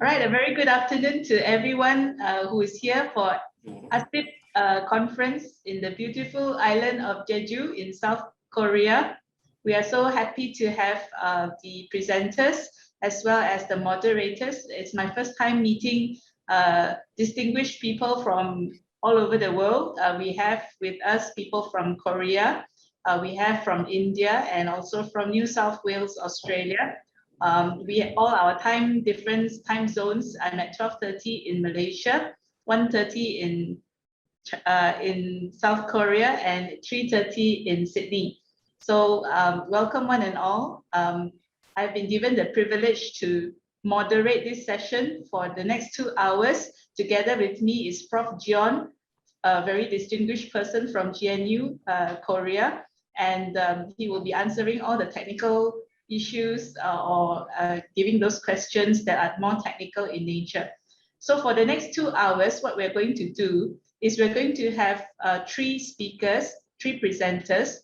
All right, a very good afternoon to everyone who is here for ASIP conference in the beautiful island of Jeju in South Korea. We are so happy to have the presenters as well as the moderators. It's my first time meeting distinguished people from all over the world. We have with us people from Korea, we have from India, and also from New South Wales, Australia. All our time difference time zones. I'm at 12:30 in Malaysia, 1:30 in South Korea, and 3:30 in Sydney. So welcome one and all. I've been given the privilege to moderate this session for the next 2 hours. Together with me is Prof. Jeon, a very distinguished person from GNU, Korea, and he will be answering all the technical issues or giving those questions that are more technical in nature. So for the next 2 hours, what we're going to do is we're going to have 3 speakers, 3 presenters,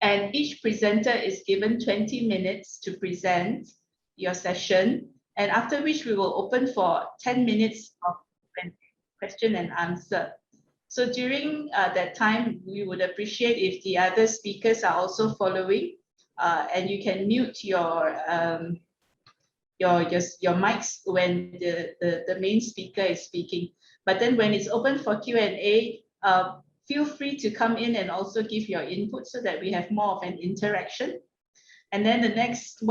and each presenter is given 20 minutes to present your session, and after which we will open for 10 minutes of question and answer. So during that time, we would appreciate if the other speakers are also following. And you can mute your mics when the main speaker is speaking. But then when it's open for Q&A, feel free to come in and also give your input so that we have more of an interaction. And then the next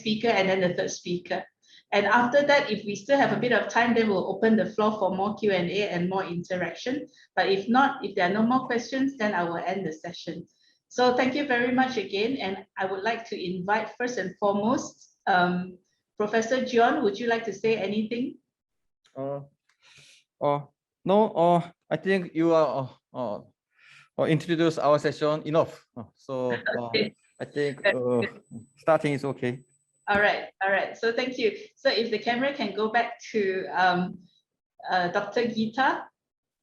speaker, and then the third speaker. And after that, if we still have a bit of time, then we'll open the floor for more Q&A and more interaction. But if not, if there are no more questions, then I will end the session. So thank you very much again, and I would like to invite first and foremost, Professor Jeon, would you like to say anything? No, I think you are introduce our session enough. So Okay. I think starting is okay. All right. So thank you. So if the camera can go back to Dr. Geetha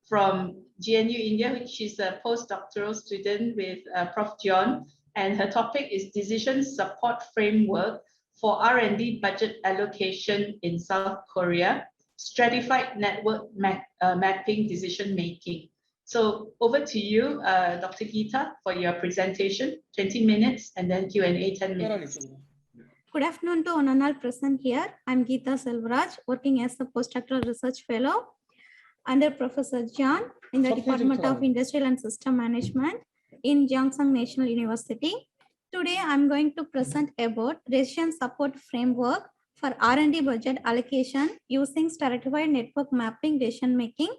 from GNU India, which is a postdoctoral student with Prof. Jeon, and her topic is Decision Support Framework for R&D Budget Allocation in South Korea, Stratified Network Mapping Decision Making. So over to you, Dr. Geetha, for your presentation, 20 minutes, and then Q&A 10 minutes. Good afternoon to one and all present here. I'm Geetha Selvaraj, working as a postdoctoral research fellow under Professor Jeon in the Department of Industrial and System Management in Jeonghwan National University. Today, I'm going to present about Decision Support Framework for R&D budget allocation using Stratified Network Mapping Decision Making.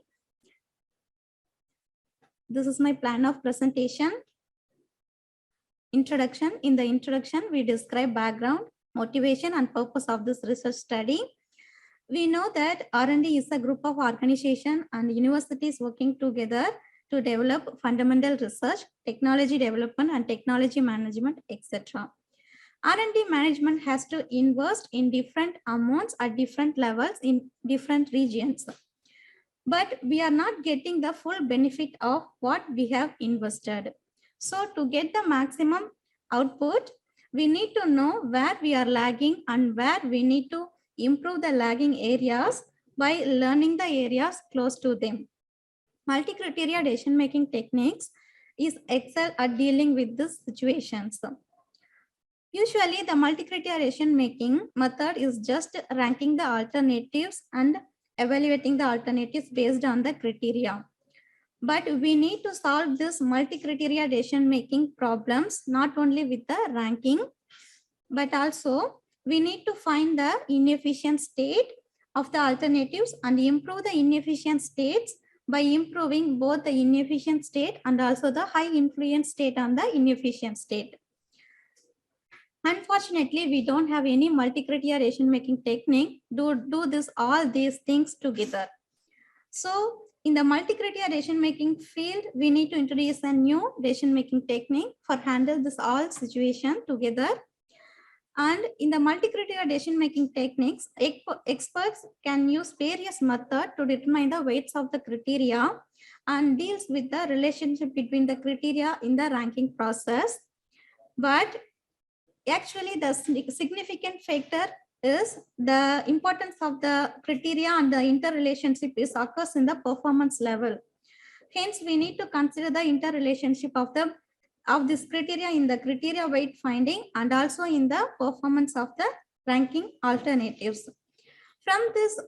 This is my plan of presentation. Introduction. In the introduction, we describe background, motivation, and purpose of this research study. We know that R&D is a group of organizations and universities working together to develop fundamental research, technology development, and technology management, etc. R&D management has to invest in different amounts at different levels in different regions. But we are not getting the full benefit of what we have invested. So to get the maximum output, we need to know where we are lagging and where we need to improve the lagging areas by learning the areas close to them. Multi-criteria decision-making techniques is excel at dealing with these situations. Usually, the multi-criteria decision-making method is just ranking the alternatives and evaluating the alternatives based on the criteria. But we need to solve this multi-criteria decision-making problems not only with the ranking, but also we need to find the inefficient state of the alternatives and improve the inefficient states by improving both the inefficient state and also the high influence state on the inefficient state. Unfortunately, we don't have any multi-criteria decision-making technique to do all these things together. So in the multi-criteria decision-making field, we need to introduce a new decision-making technique for handle this all situation together. And in the multi-criteria decision-making techniques, experts can use various methods to determine the weights of the criteria and deals with the relationship between the criteria in the ranking process. But actually, the significant factor is the importance of the criteria and the interrelationship is occurs in the performance level. Hence, we need to consider the interrelationship of this criteria in the criteria weight finding and also in the performance of the ranking alternatives. From this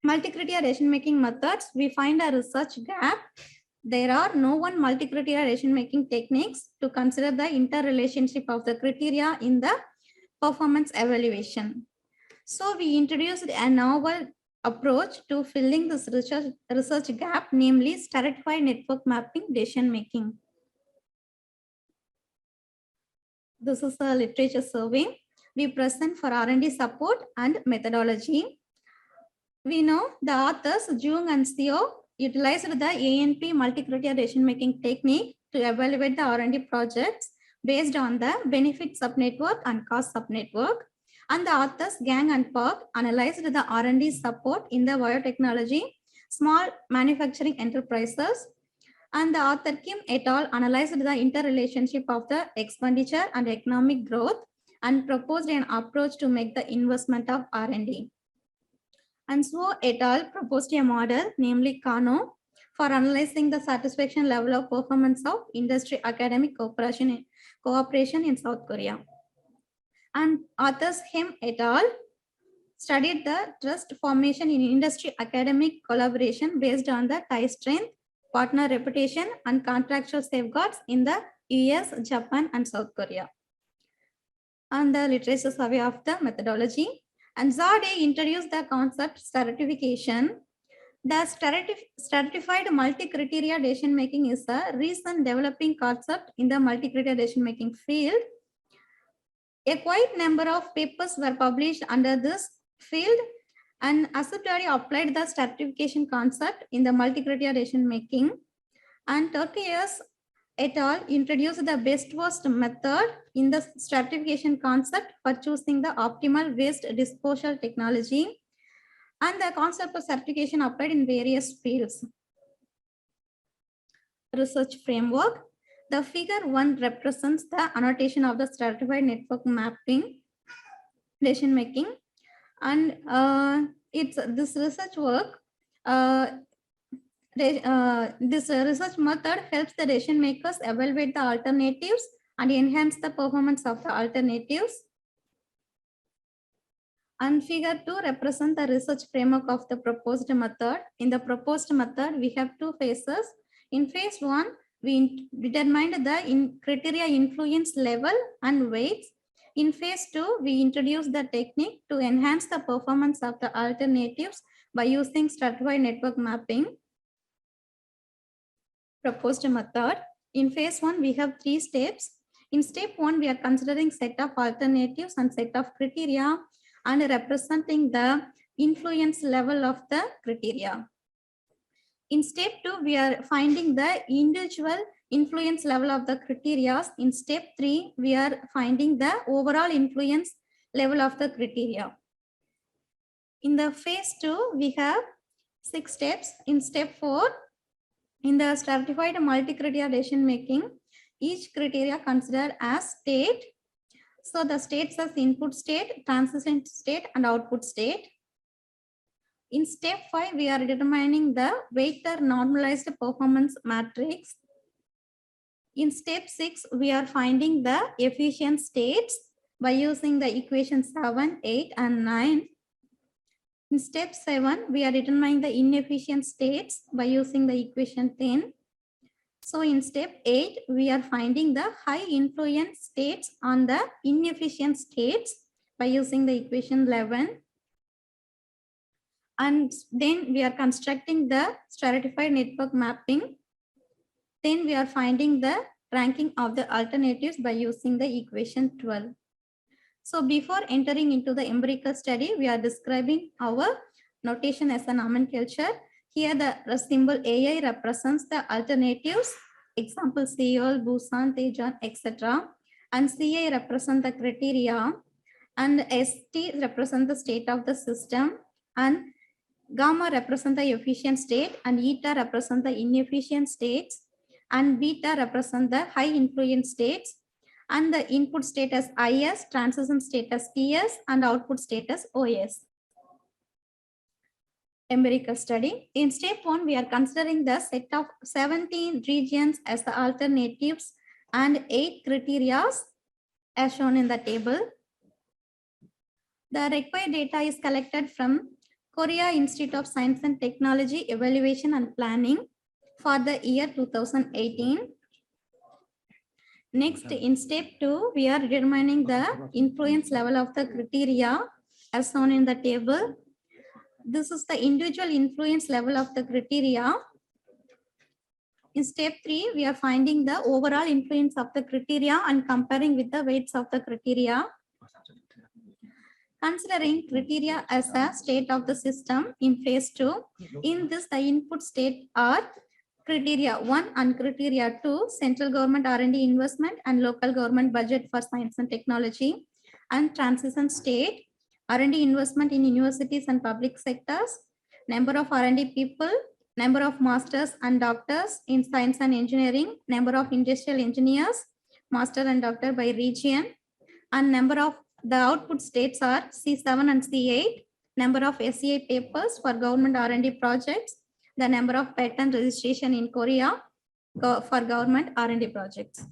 multi-criteria decision-making methods, we find a research gap. There are no one multi-criteria decision-making techniques to consider the interrelationship of the criteria in the performance evaluation. So we introduced a novel approach to filling this research gap, namely stratified network mapping decision-making. This is a literature survey we present for R&D support and methodology. We know the authors Jeong and Seo utilized the ANP multi-criteria decision-making technique to evaluate the R&D projects based on the benefit subnetwork and cost subnetwork. And the authors Gang and Park analyzed the R&D support in the biotechnology, small manufacturing enterprises. And the author Kim et al. Analyzed the interrelationship of the expenditure and economic growth and proposed an approach to make the investment of R&D. And so et al. Proposed a model, namely Kano, for analyzing the satisfaction level of performance of industry-academic cooperation in South Korea. And authors Him et al. Studied the trust formation in industry-academic collaboration based on the tie strength, partner reputation, and contractual safeguards in the US, Japan, and South Korea. And the literature survey of the methodology. And Zade introduced the concept stratification. The stratified multi-criteria decision-making is a recent developing concept in the multi-criteria decision-making field. A quite number of papers were published under this field, and ASIP applied the stratification concept in the multi-criteria decision-making. And Turkius et al. Introduced the best-worst method in the stratification concept for choosing the optimal waste disposal technology. And the concept of stratification applied in various fields. Research framework. The figure 1 represents the annotation of the stratified network mapping decision making, and it's this research work. This research method helps the decision makers evaluate the alternatives and enhance the performance of the alternatives. And figure 2 represents the research framework of the proposed method. In the proposed method, we have two phases. In phase 1, we determined the criteria influence level and weights. In phase 2, we introduced the technique to enhance the performance of the alternatives by using stratified network mapping. Proposed method. In phase 1, we have 3 steps. In step 1, we are considering set of alternatives and set of criteria and representing the influence level of the criteria. In step 2, we are finding the individual influence level of the criteria. In step 3, we are finding the overall influence level of the criteria. In the phase 2, we have 6 steps. In step 4, in the stratified multi-criteria decision making, each criteria considered as state. So the states as input state, transition state, and output state. In step 5, we are determining the weighted normalized performance matrix. In step 6, we are finding the efficient states by using the equation 7, 8, and 9. In step 7, we are determining the inefficient states by using the equation 10. So in step 8, we are finding the high influence states on the inefficient states by using the equation 11. And then we are constructing the stratified network mapping. Then we are finding the ranking of the alternatives by using the equation 12. So before entering into the empirical study, we are describing our notation as a nomenclature. Here the symbol AI represents the alternatives, example Seoul, Busan, Daejeon, etc. And CA represents the criteria, and ST represents the state of the system, and gamma represents the efficient state, and eta represents the inefficient states, and beta represents the high influence states, and the input state as IS, transition state as TS, and output state as OS. Empirical study. In step 1, we are considering the set of 17 regions as the alternatives and 8 criteria as shown in the table. The required data is collected from Korea Institute of Science and Technology Evaluation and Planning for the year 2018. Next, in step 2, we are determining the influence level of the criteria as shown in the table. This is the individual influence level of the criteria. In step 3, we are finding the overall influence of the criteria and comparing with the weights of the criteria. Considering criteria as a state of the system in phase 2, in this the input state are criteria 1 and criteria 2, central government R&D investment and local government budget for science and technology, and transition state, R&D investment in universities and public sectors, number of R&D people, number of masters and doctors in science and engineering, number of industrial engineers, master and doctor by region, and number of the output states are C7 and C8, number of SCI papers for government R&D projects, the number of patent registration in Korea for government R&D projects.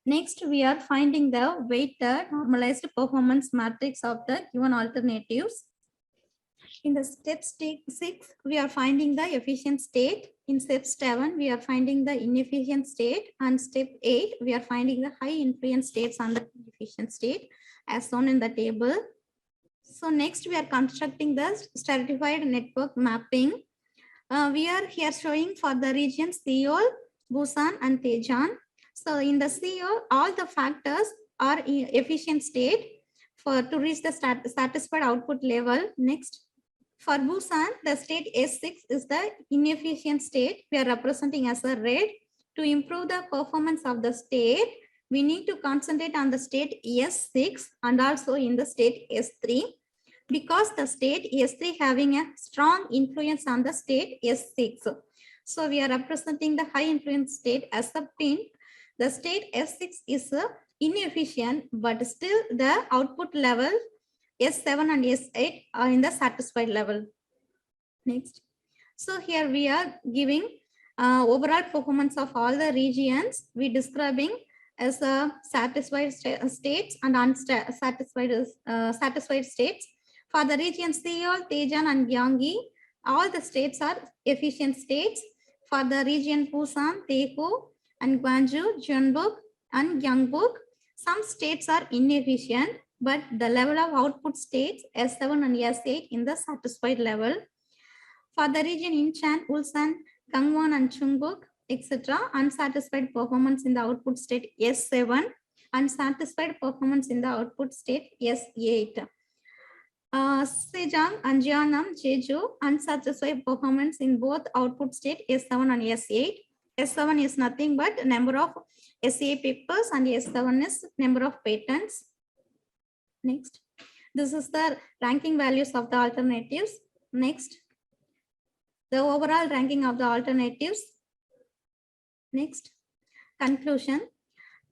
Next, we are finding the weighted normalized performance matrix of the given alternatives. In the step 6, we are finding the efficient state. In step 7, we are finding the inefficient state. And step 8, we are finding the high influence states and the inefficient state as shown in the table. So next, we are constructing the stratified network mapping. We are here showing for the regions Seoul, Busan, and Daejeon. So in the Seoul, all the factors are in efficient state to reach the satisfied output level. Next, for Busan, the state S6 is the inefficient state. We are representing as a red. To improve the performance of the state, we need to concentrate on the state S6 and also in the state S3, because the state S3 having a strong influence on the state S6. So we are representing the high influence state as a pin. The state S6 is inefficient, but still the output level S7 and S8 are in the satisfied level. Next. So here we are giving overall performance of all the regions. We describing as a satisfied states and unsatisfied satisfied states. For the region Seoul, Daejeon, and Kyunghee, all the states are efficient states. For the region Busan, Daegu, and Gwangju, Jeonbuk, and Byungwook, some states are inefficient, but the level of output states S7 and S8 in the satisfied level. For the region Incheon, Ulsan, Gangwon, and Chungbuk, etc., unsatisfied performance in the output state S7, and satisfied performance in the output state S8. Sejong and Jeonnam, Jeju, unsatisfied performance in both output state S7 and S8. S7 is nothing but number of SCI papers and S7 is number of patents. Next, this is the ranking values of the alternatives. Next, the overall ranking of the alternatives. Next, conclusion.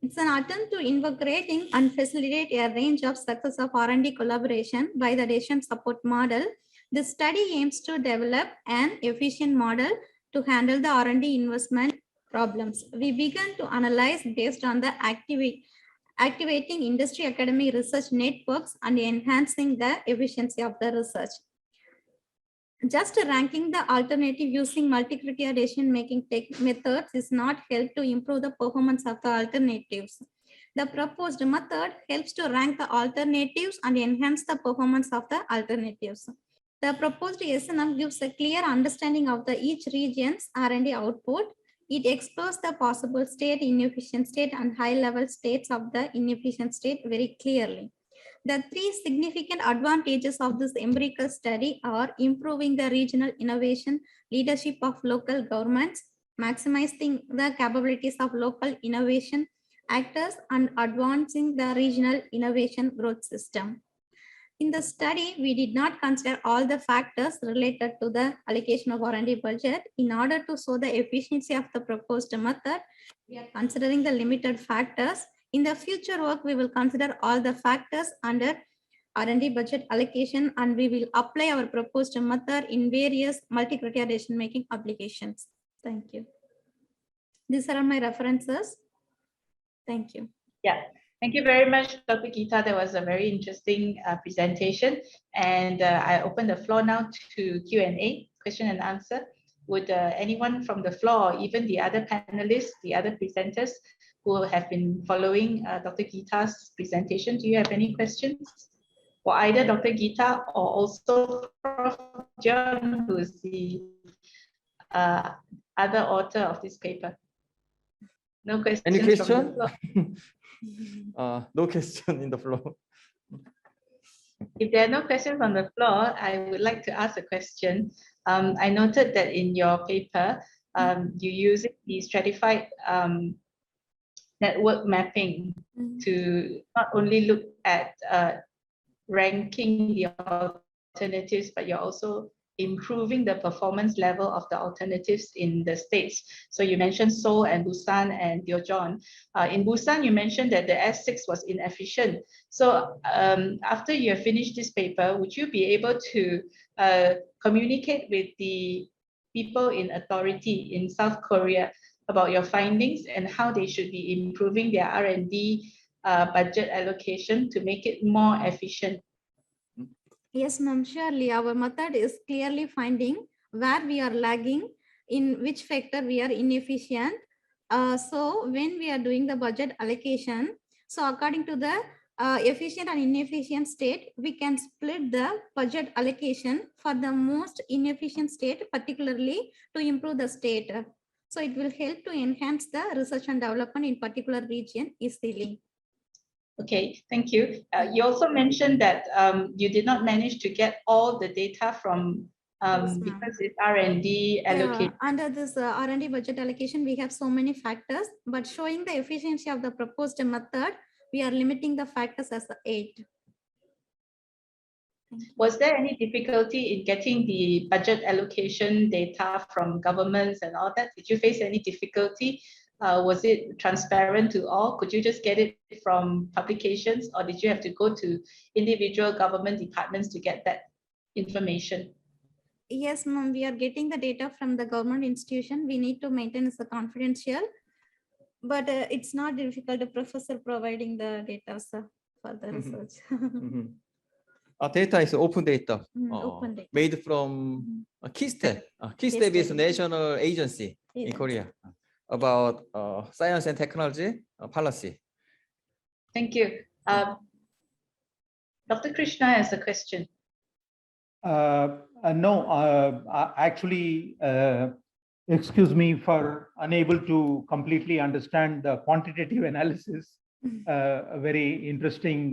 It's an attempt to integrating and facilitate a range of success of R&D collaboration by the decision support model. This study aims to develop an efficient model to handle the R&D investment problems. We began to analyze based on the activating industry academic research networks and enhancing the efficiency of the research. Just ranking the alternative using multi-criteria decision-making methods is not help to improve the performance of the alternatives. The proposed method helps to rank the alternatives and enhance the performance of the alternatives. The proposed SNM gives a clear understanding of the each region's R&D output. It explores the possible state, inefficient state, and high-level states of the inefficient state very clearly. The three significant advantages of this empirical study are improving the regional innovation leadership of local governments, maximizing the capabilities of local innovation actors, and advancing the regional innovation growth system. In the study, we did not consider all the factors related to the allocation of R&D budget. In order to show the efficiency of the proposed method, we are considering the limited factors. In the future work, we will consider all the factors under R&D budget allocation, and we will apply our proposed method in various multi-criteria decision-making applications. Thank you. These are my references. Thank you. Yeah, thank you very much, Dr. Geetha. That was a very interesting presentation. And I open the floor now to Q&A, question and answer. Would anyone from the floor, or even the other panelists, the other presenters who have been following Dr. Geetha's presentation, do you have any questions? For either Dr. Geetha or also Prof. Jeon, who is the other author of this paper. No questions. Any from the question? floor. No question in the floor. If there are no questions on the floor, I would like to ask a question. I noted that in your paper, you use the stratified network mapping to not only look at ranking the alternatives, but you're also improving the performance level of the alternatives in the states. So you mentioned Seoul and Busan and Jeon. In Busan, you mentioned that the S6 was inefficient. So after you have finished this paper, would you be able to communicate with the people in authority in South Korea about your findings and how they should be improving their R&D budget allocation to make it more efficient? Yes, ma'am, surely our method is clearly finding where we are lagging, in which factor we are inefficient. So when we are doing the budget allocation, so according to the efficient and inefficient state, we can split the budget allocation for the most inefficient state, particularly to improve the state. So it will help to enhance the research and development in particular region easily. Okay, thank you. You also mentioned that you did not manage to get all the data from Yes, because it's R&D allocation. Yeah, under this R&D budget allocation, we have so many factors, but showing the efficiency of the proposed method, we are limiting the factors as 8. Was there any difficulty in getting the budget allocation data from governments and all that? Did you face any difficulty? Was it transparent to all? Could you just get it from publications, or did you have to go to individual government departments to get that information? Yes, ma'am, we are getting the data from the government institution. We need to maintain as a confidential, but it's not difficult. The professor providing the data, sir, for the research. Data is open data, Open data. made from KeyStat. KeyStat is a national agency in Korea about science and technology policy. Thank you. Dr. Krishna has a question. No, actually, excuse me for unable to completely understand the quantitative analysis. Very interesting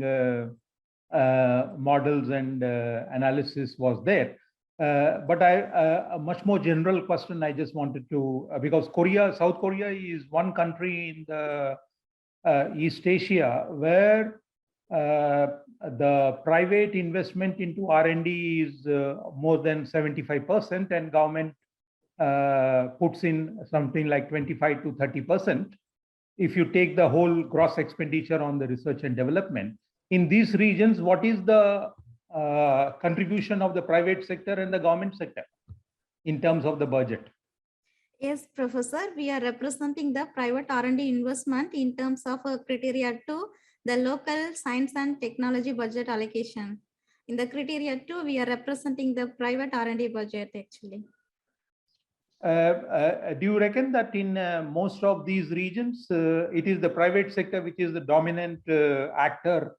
models and analysis was there. But a much more general question I just wanted to, because South Korea is one country in the East Asia where the private investment into R&D is more than 75%, and government puts in something like 25 to 30%. If you take the whole gross expenditure on the research and development in these regions, what is the contribution of the private sector and the government sector in terms of the budget? Yes, Professor, we are representing the private R&D investment in terms of criteria 2, the local science and technology budget allocation. In the criteria 2, we are representing the private R&D budget actually. Do you reckon that in most of these regions, it is the private sector which is the dominant actor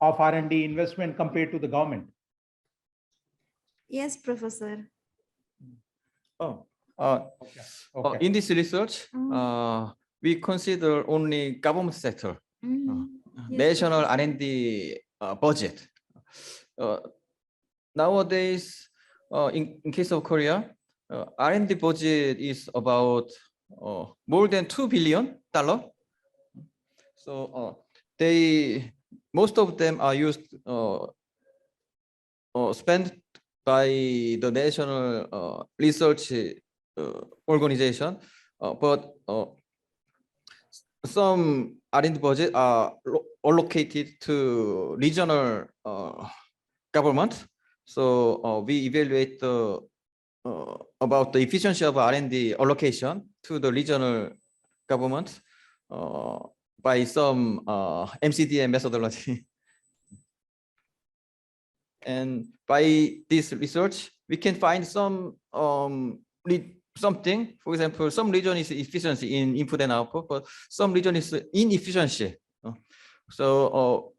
of R&D investment compared to the government? Yes, Professor. Okay. In this research, we consider only government sector, national R&D budget. Nowadays, in case of Korea, R&D budget is about more than $2 billion. So most of them are used spent by the national research organization, but some R&D budget are allocated to regional government. So we evaluate the about the efficiency of R&D allocation to the regional government by some MCDM methodology. And by this research, we can find some something. For example, some region is efficiency in input and output, but some region is inefficiency. So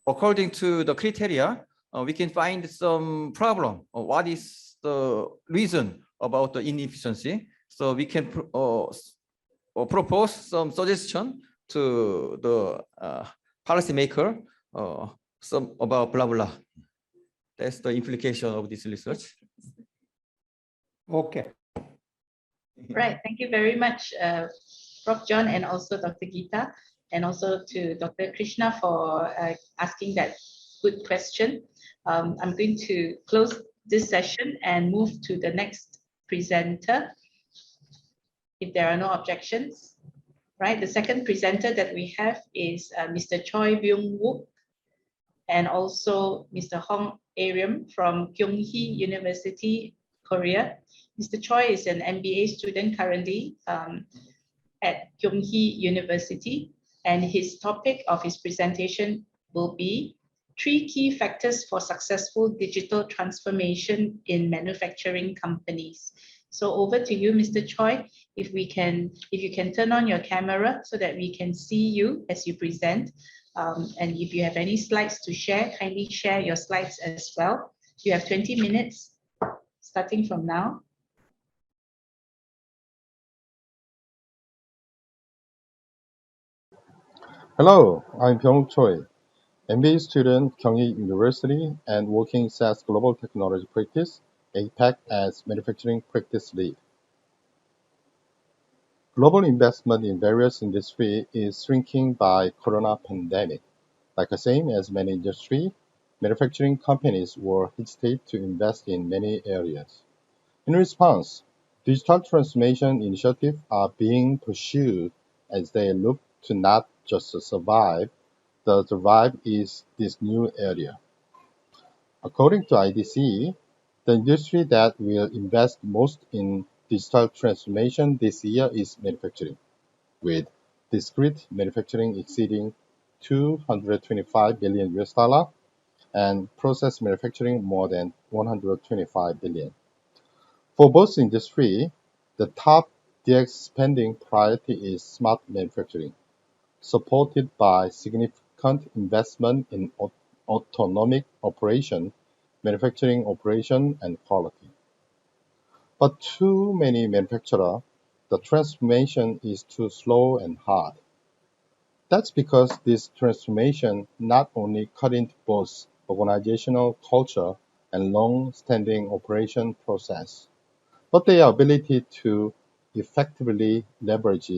according to the criteria, we can find some problem. What is the reason about the inefficiency? So we can propose some suggestion to the policymaker, some about blah blah. That's the implication of this research. Okay. Right. Thank you very much, Prof. Jeon, and also Dr. Geetha, and also to Dr. Krishna for asking that good question. I'm going to close this session and move to the next presenter, if there are no objections. Right. The second presenter that we have is Mr. Choi Byungwook, and also Mr. Ahreum from Kyunghee University, Korea. Mr. Choi is an MBA student currently at Kyunghee University, and his topic of his presentation will be 3 key factors for successful digital transformation in manufacturing companies. So over to you, Mr. Choi. If you can turn on your camera so that we can see you as you present. And if you have any slides to share, kindly share your slides as well. You have 20 minutes starting from now. Hello, I'm Choi, MBA student, Kyunghee University, and working SAS Global Technology Practice, APAC as Manufacturing Practice Lead. Global investment in various industries is shrinking by corona pandemic. Like the same as many industries, manufacturing companies will hesitate to invest in many areas. In response, digital transformation initiatives are being pursued as they look to not just survive, the thrive is this new area. According to IDC, the industry that will invest most in digital transformation this year is manufacturing, with discrete manufacturing exceeding $225 billion and process manufacturing more than $125 billion. For both industries, the top DX spending priority is smart manufacturing, supported by significant investment in autonomic operation, manufacturing operation, and quality. But too many manufacturers, the transformation is too slow and hard. That's because this transformation not only cut into both organizational culture and long-standing operation process, but their ability to effectively leverage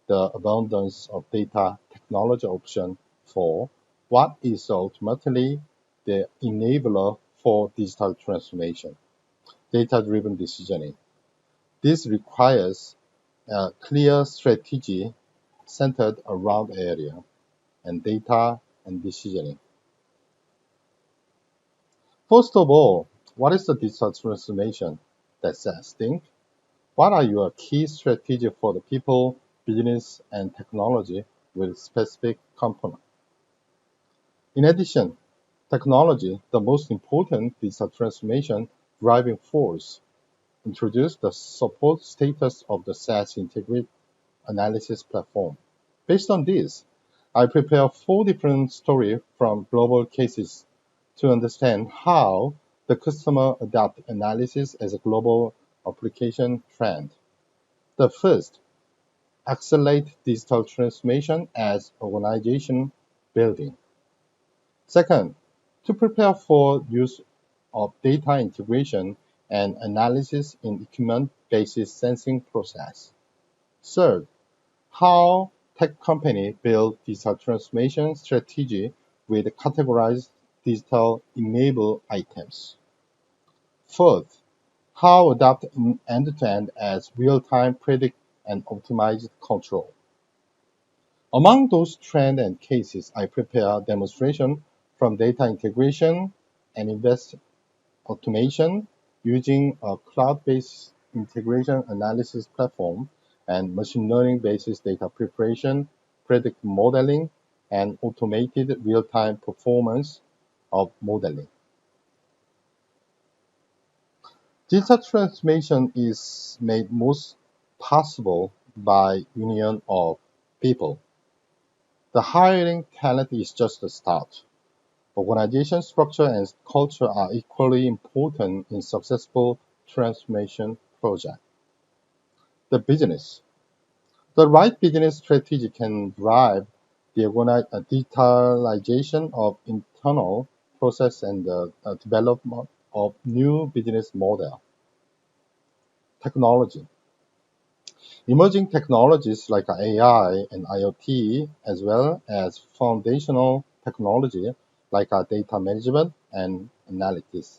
the abundance of data technology option for what is ultimately the enabler for digital transformation, data-driven decisioning. This requires a clear strategy centered around area and data and decisioning. First of all, what is the digital transformation? That says, think. What are your key strategies for the people, business, and technology with specific component? In addition, technology, the most important digital transformation driving force, introduce the support status of the SAS integrated analysis platform. Based on this, I prepare 4 different stories from global cases to understand how the customer adopt analysis as a global application trend. The first, accelerate digital transformation as organization building. Second, to prepare for use of data integration and analysis in equipment-based sensing process. Third, how tech company build digital transformation strategy with categorized digital enabled items. Fourth, how adopt end-to-end as real-time predict and optimize control. Among those trends and cases, I prepare demonstration from data integration and invest automation using a cloud-based integration analysis platform and machine learning-based data preparation, predictive modeling, and automated real-time performance of modeling. Digital transformation is made most possible by union of people. The hiring talent is just the start. Organization structure and culture are equally important in successful transformation project. The business. The right business strategy can drive the digitalization of internal process and the development of new business model. Technology. Emerging technologies like AI and IoT, as well as foundational technology like data management and analytics,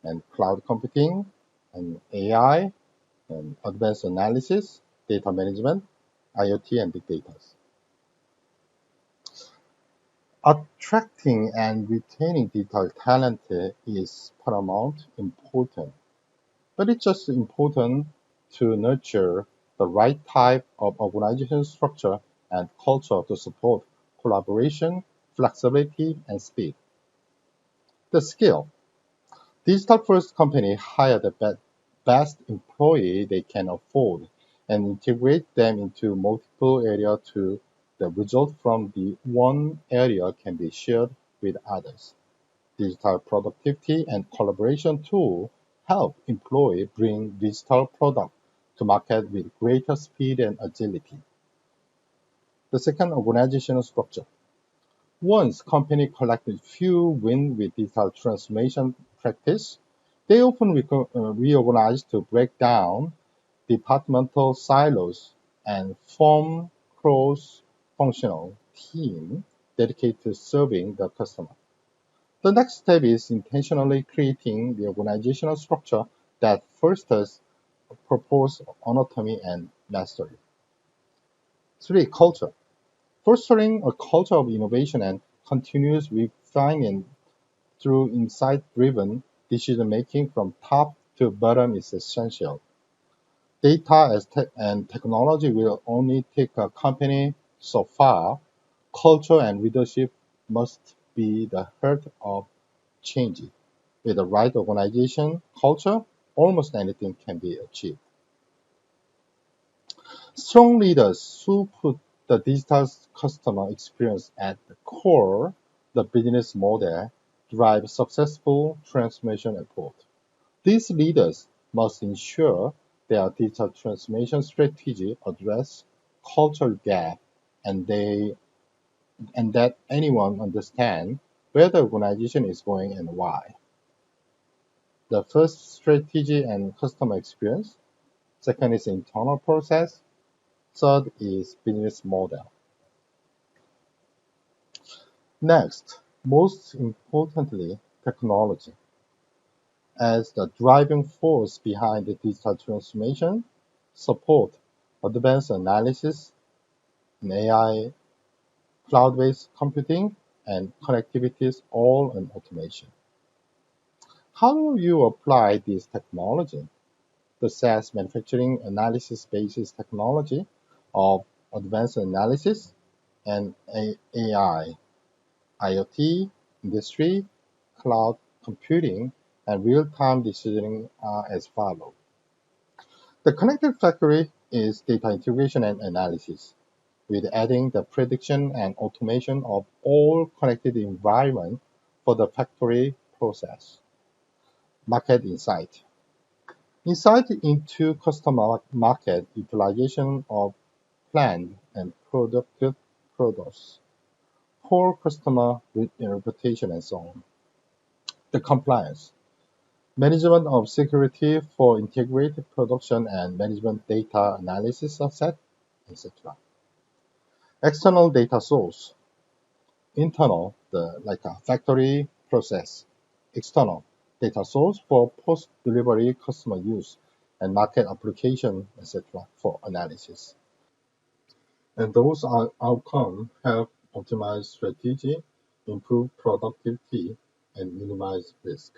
and cloud computing, and AI, and advanced analysis, data management, IoT, and big data. Attracting and retaining digital talent is paramount important, but it's just important to nurture the right type of organizational structure and culture to support collaboration, flexibility, and speed. The skill. Digital-first companies hire the best employee they can afford and integrate them into multiple areas to the result from the one area can be shared with others. Digital productivity and collaboration tools help employees bring digital products to market with greater speed and agility. The second, organizational structure. Once company collected few wins with digital transformation practice, they often reorganize to break down departmental silos and form cross-functional teams dedicated to serving the customer. The next step is intentionally creating the organizational structure that fosters purpose, autonomy, and mastery. 3. Culture. Fostering a culture of innovation and continuous refinement through insight-driven decision-making from top to bottom is essential. Data and technology will only take a company so far. Culture and leadership must be the heart of change. With the right organization culture, almost anything can be achieved. Strong leaders who put the digital customer experience at the core, the business model, drive successful transformation effort. These leaders must ensure their digital transformation strategy address cultural gap and that anyone understand where the organization is going and why. The first, strategy and customer experience. Second is internal process. Third is business model. Next, most importantly, technology. As the driving force behind the digital transformation, support advanced analysis in AI, cloud-based computing, and connectivities, all in automation. How do you apply this technology? The SaaS manufacturing analysis-based technology of advanced analysis and AI, IoT, industry, cloud computing, and real-time decisioning are as follows. The connected factory is data integration and analysis, with adding the prediction and automation of all connected environment for the factory process. Market insight. Insight into customer market utilization of planned and products, core customer reputation, and so on. The compliance. Management of security for integrated production and management data analysis asset, etc. External data source. Internal, like a factory process. External, data source for post-delivery customer use and market application, etc. for analysis. And those outcomes help optimize strategy, improve productivity, and minimize risk.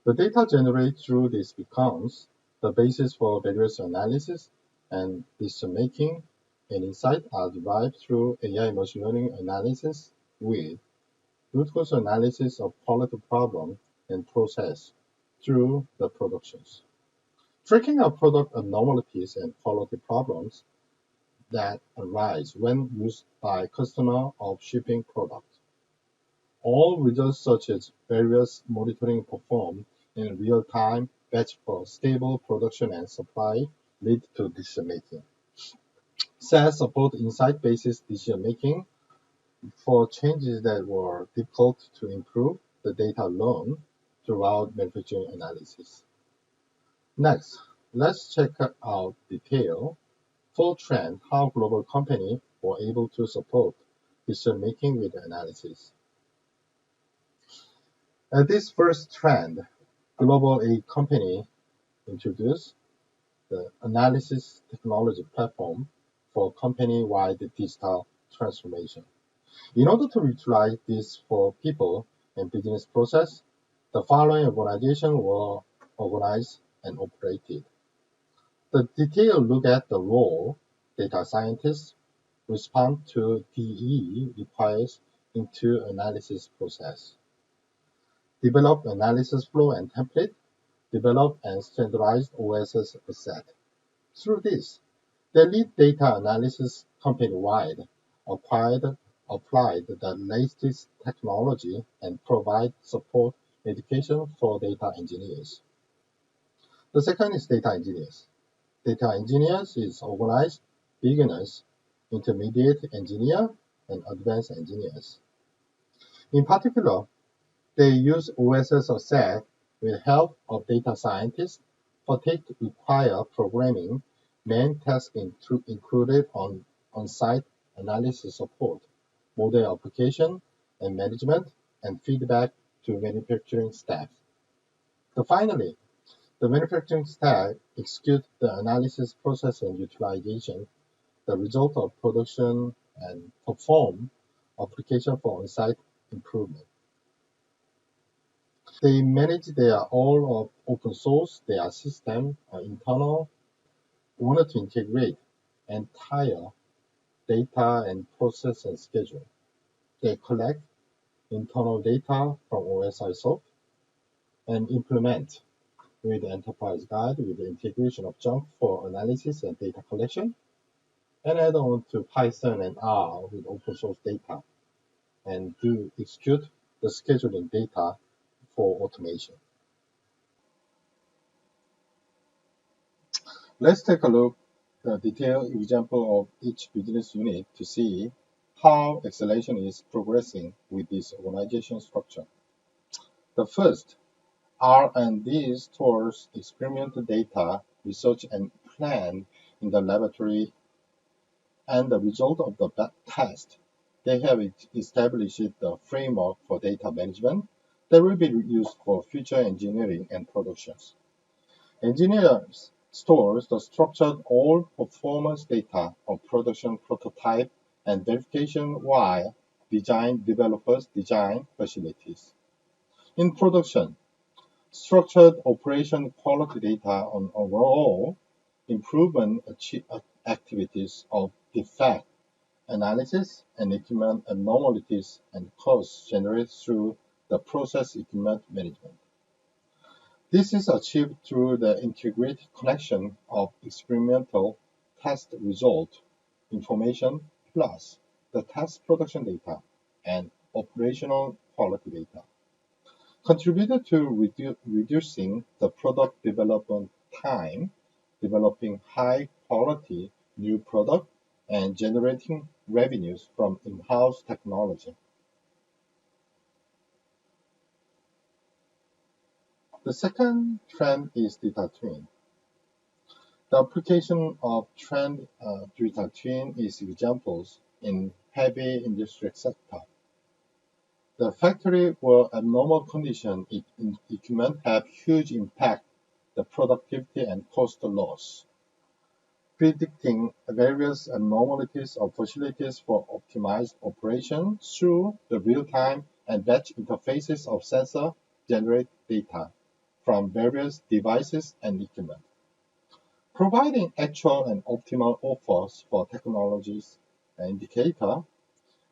The data generated through this becomes the basis for various analysis and decision-making, and insights are derived through AI machine learning analysis with root cause analysis of quality problem and process through the productions. Tracking of product abnormalities and quality problems that arise when used by customer of shipping products. All results such as various monitoring performed in real time batch for stable production and supply lead to decision making. SAS support insight-based decision making for changes that were difficult to improve the data alone throughout manufacturing analysis. Next, let's check out detail full trend how global companies were able to support decision making with analysis. At this first trend, global A company introduced the analysis technology platform for company-wide digital transformation. In order to utilize this for people and business process, the following organizations were organized and operated. The detailed look at the role data scientists respond to DE requires into analysis process. Develop analysis flow and template, develop and standardize OSS asset. Through this, the lead data analysis company-wide applied the latest technology and provide support education for data engineers. The second is data engineers. Data engineers is organized beginners, intermediate engineer, and advanced engineers. In particular, they use OSS asset with help of data scientists for take require programming, main tasks included on-site analysis support, model application and management, and feedback to manufacturing staff. So finally, the manufacturing staff execute the analysis process and utilization, the result of production, and perform application for on-site improvement. They manage their all of open source, their system, internal, wanted to integrate entire data and process and schedule. They collect internal data from OSI soft and implement with the enterprise guide with the integration of Jump for analysis and data collection, and add on to Python and R with open source data, and do execute the scheduling data for automation. Let's take a look at the detailed example of each business unit to see how acceleration is progressing with this organization structure. The first, R&D stores experimental data, research and plan in the laboratory, and the result of the test. They have established the framework for data management that will be used for future engineering and productions. Engineers stores the structured all performance data of production prototype and verification while developers design facilities. In production, structured operation quality data on overall improvement activities of defect analysis and equipment abnormalities and costs generated through the process equipment management. This is achieved through the integrated connection of experimental test result information plus the test production data and operational quality data. Contributed to reducing the product development time, developing high quality new product, and generating revenues from in-house technology. The second trend is data twin. The application of trend data twin is examples in heavy industry sector. The factory where abnormal condition in equipment have huge impact the productivity and cost loss. predicting various abnormalities of facilities for optimized operation through the real-time and batch interfaces of sensor generate data from various devices and equipment. Providing actual and optimal offers for technologies and indicator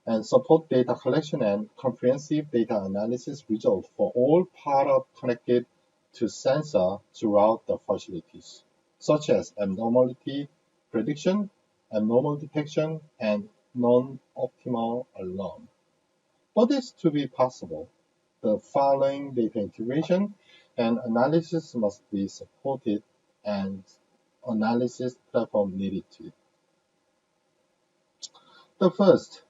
and support data collection and comprehensive data analysis results for all parts connected to sensor throughout the facilities, such as abnormality prediction, abnormal detection, and non-optimal alarm. For this to be possible, the following data integration and analysis must be supported and analysis platform needed to. The first,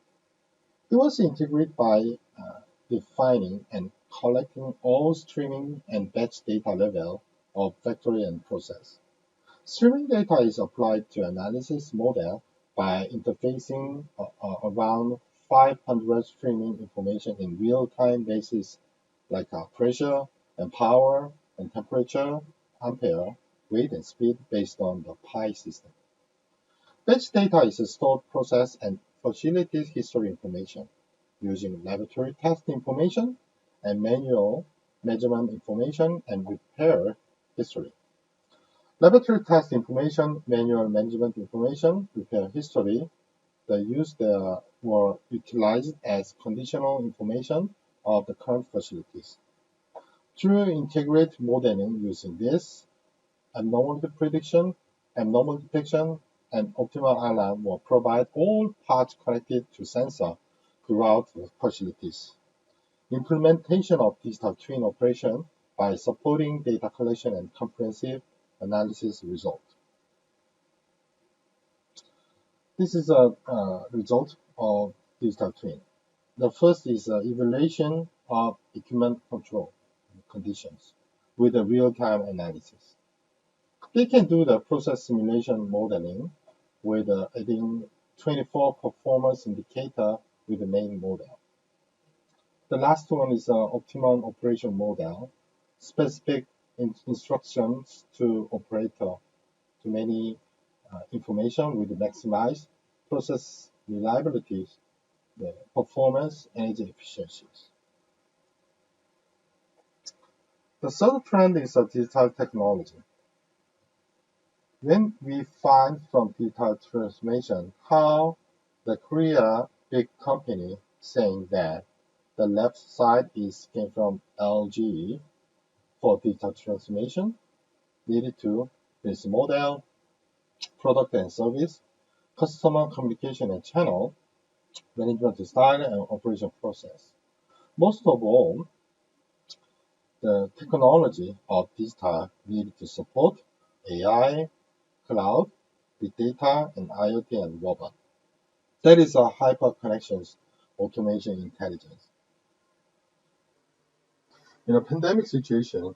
it was integrated by defining and collecting all streaming and batch data level of factory and process. Streaming data is applied to analysis model by interfacing around 500 streaming information in real-time basis like pressure and power and temperature, ampere, weight and speed based on the pi system. Batch data is stored, processed, and facility history information using laboratory test information and manual measurement information and repair history. Laboratory test information, manual management information, repair history, were utilized as conditional information of the current facilities. Through integrated modeling using this, abnormality prediction, abnormal detection, and optimal alarm will provide all parts connected to sensor throughout the facilities. Implementation of digital twin operation by supporting data collection and comprehensive analysis result. This is a result of digital twin. The first is evaluation of equipment control conditions with a real-time analysis. They can do the process simulation modeling with adding 24 performance indicator with the main model. The last one is optimum operation model, specific instructions to operator to many information with maximize process reliability, the performance, energy efficiencies. The third trend is digital technology. When we find from digital transformation how the Korea big company saying that the left side came from LG for digital transformation, needed to business model, product and service, customer communication and channel, management style and operation process. Most of all, the technology of digital needed to support AI, cloud, big data, and IoT and robot. That is a hyper-connections automation intelligence. In a pandemic situation,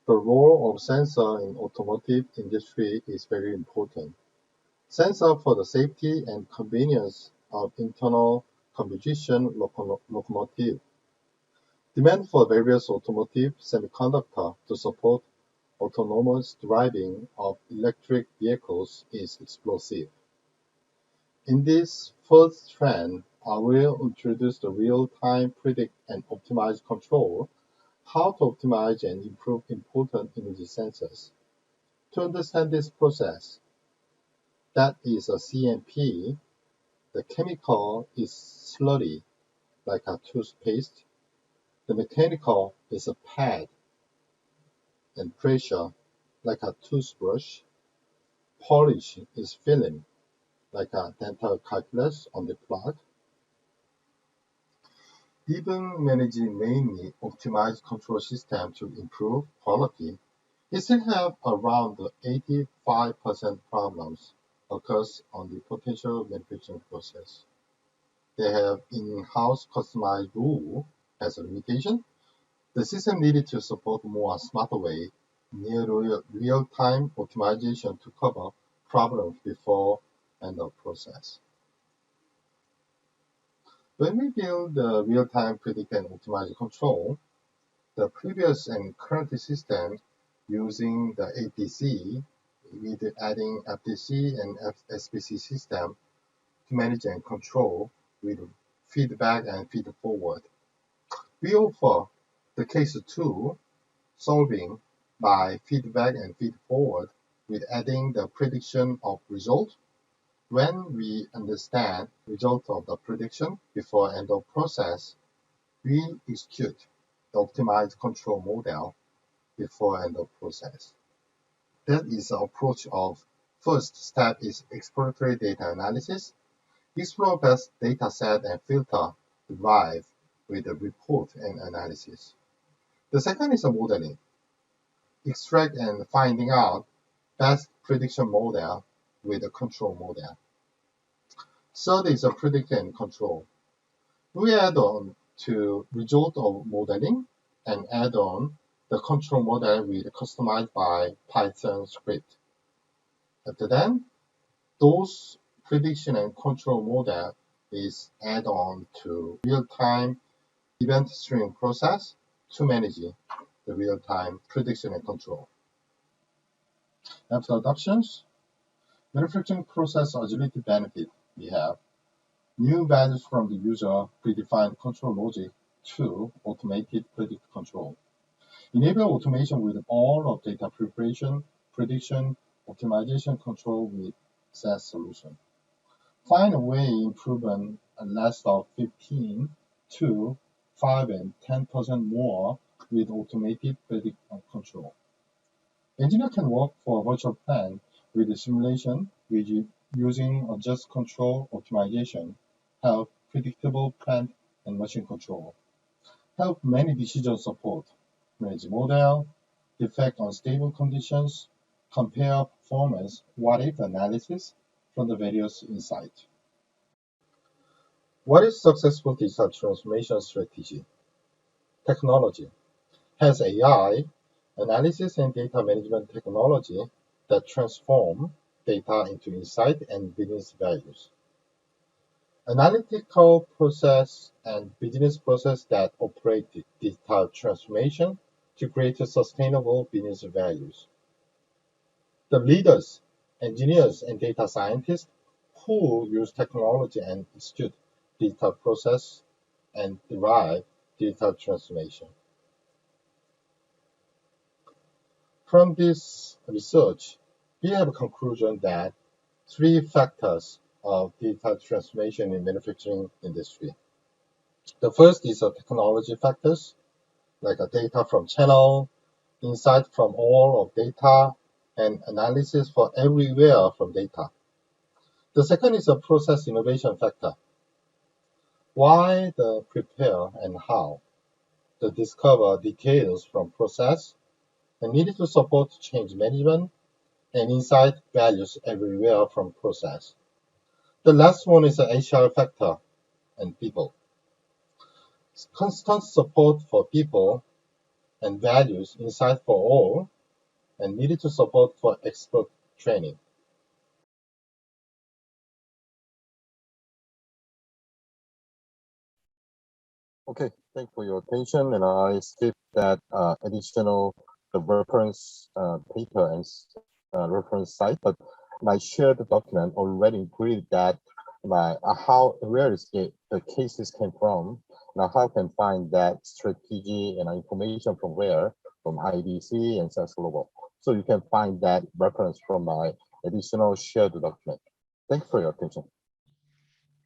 the role of sensor in automotive industry is very important. Sensor for the safety and convenience of internal combustion locomotive. Demand for various automotive semiconductor to support autonomous driving of electric vehicles is explosive. In this first trend, I will introduce the real-time predict and optimize control, how to optimize and improve important image sensors. To understand this process, that is a CMP, the chemical is slurry, like a toothpaste. The mechanical is a pad, and pressure, like a toothbrush. Polish is film, like a dental calculus on the plug. Even managing mainly optimized control system to improve quality, it still have around 85% problems occurs on the potential manufacturing process. They have in-house customized rule as a limitation. The system needed to support more smarter way, near real-time optimization to cover problems before end of process. When we build the real-time predict and optimize control, the previous and current system using the APC with adding FDC and SPC system to manage and control with feedback and feed forward. We offer the case 2 solving by feedback and feed forward with adding the prediction of result. When we understand result of the prediction before end of process, we execute the optimized control model before end of process. That is the approach of first step is exploratory data analysis. Explore best data set and filter derive with the report and analysis. The second is a modeling. Extract and finding out best prediction model with a control model. Third is a predict and control. We add on to result of modeling and add on the control model with customized by Python script. After then, those prediction and control model is add on to real-time event stream process to manage the real-time prediction and control. After adoptions, manufacturing process agility benefit we have new values from the user predefined control logic to automated predict control. Enable automation with all of data preparation, prediction, optimization control with SaaS solution. Find a way improvement less of 15 to 5 and 10% more with automated predict control. Engineer can work for a virtual plant with the simulation using a just control optimization, help predictable plant and machine control, help many decision support, manage model, defect on stable conditions, compare performance, what-if analysis from the various insights. What is successful digital transformation strategy? Technology has AI, analysis and data management technology that transform data into insight and business values. Analytical process and business process that operate digital transformation to create sustainable business values. The leaders, engineers, and data scientists who use technology and execute digital process and derive digital transformation. From this research, we have a conclusion that 3 factors of digital transformation in manufacturing industry. The first is technology factors, like data from channel, insight from all of data, and analysis for everywhere from data. The second is a process innovation factor. Why the prepare and how? The discover details from process and needed to support change management and insight values everywhere from process. The last one is an HR factor and people. Constant support for people and values, insight for all, and needed to support for expert training. Okay, thank you for your attention, and I skip that additional the reference paper and reference site, but my shared document already included that where is the cases came from, now how can find that strategy and information from where, from IDC and SAS Global. So you can find that reference from my additional shared document. Thank you for your attention.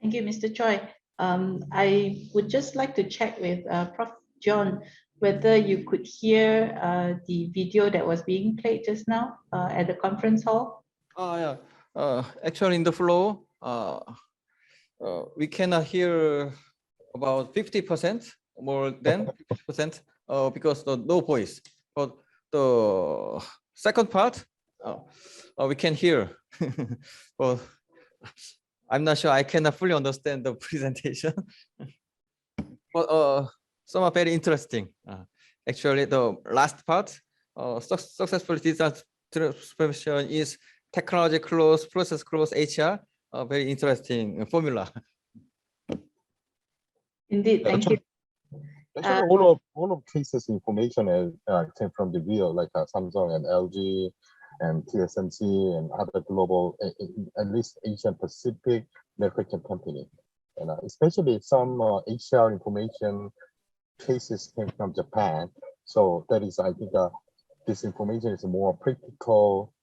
Thank you, Mr. Choi. I would just like to check with Prof. Jeon whether you could hear the video that was being played just now at the conference hall. Yeah. Actually, in the flow, we cannot hear about 50%, more than 50%, because the no voice. But the second part, we can hear. But I'm not sure I cannot fully understand the presentation. But some are very interesting. Actually, the last part, successful digital transformation is technology close, process close, HR. Very interesting formula. Indeed, thank you. Actually, all of cases information came from the real, like Samsung and LG and TSMC and other global, at least Asian Pacific manufacturing company. And especially some HR information cases came from Japan. So that is, I think, this information is more practical,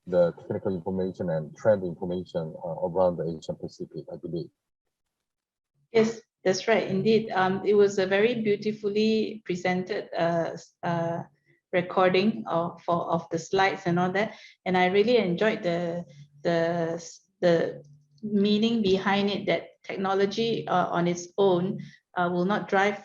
the technical information and trend information around the Asian Pacific, I believe. Yes, that's right. Indeed, it was a very beautifully presented recording of the slides and all that, and I really enjoyed the meaning behind it, that technology on its own will not drive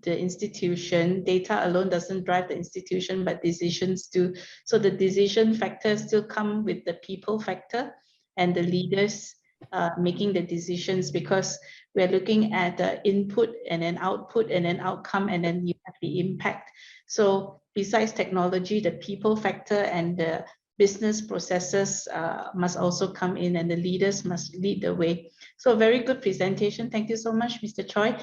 the institution. Data alone doesn't drive the institution, but decisions do. So the decision factors still come with the people factor and the leaders making the decisions, because we're looking at the input and then output and then outcome, and then you have the impact. So besides technology, the people factor and the business processes must also come in, and the leaders must lead the way. So very good presentation. Thank you so much, Mr. Choi.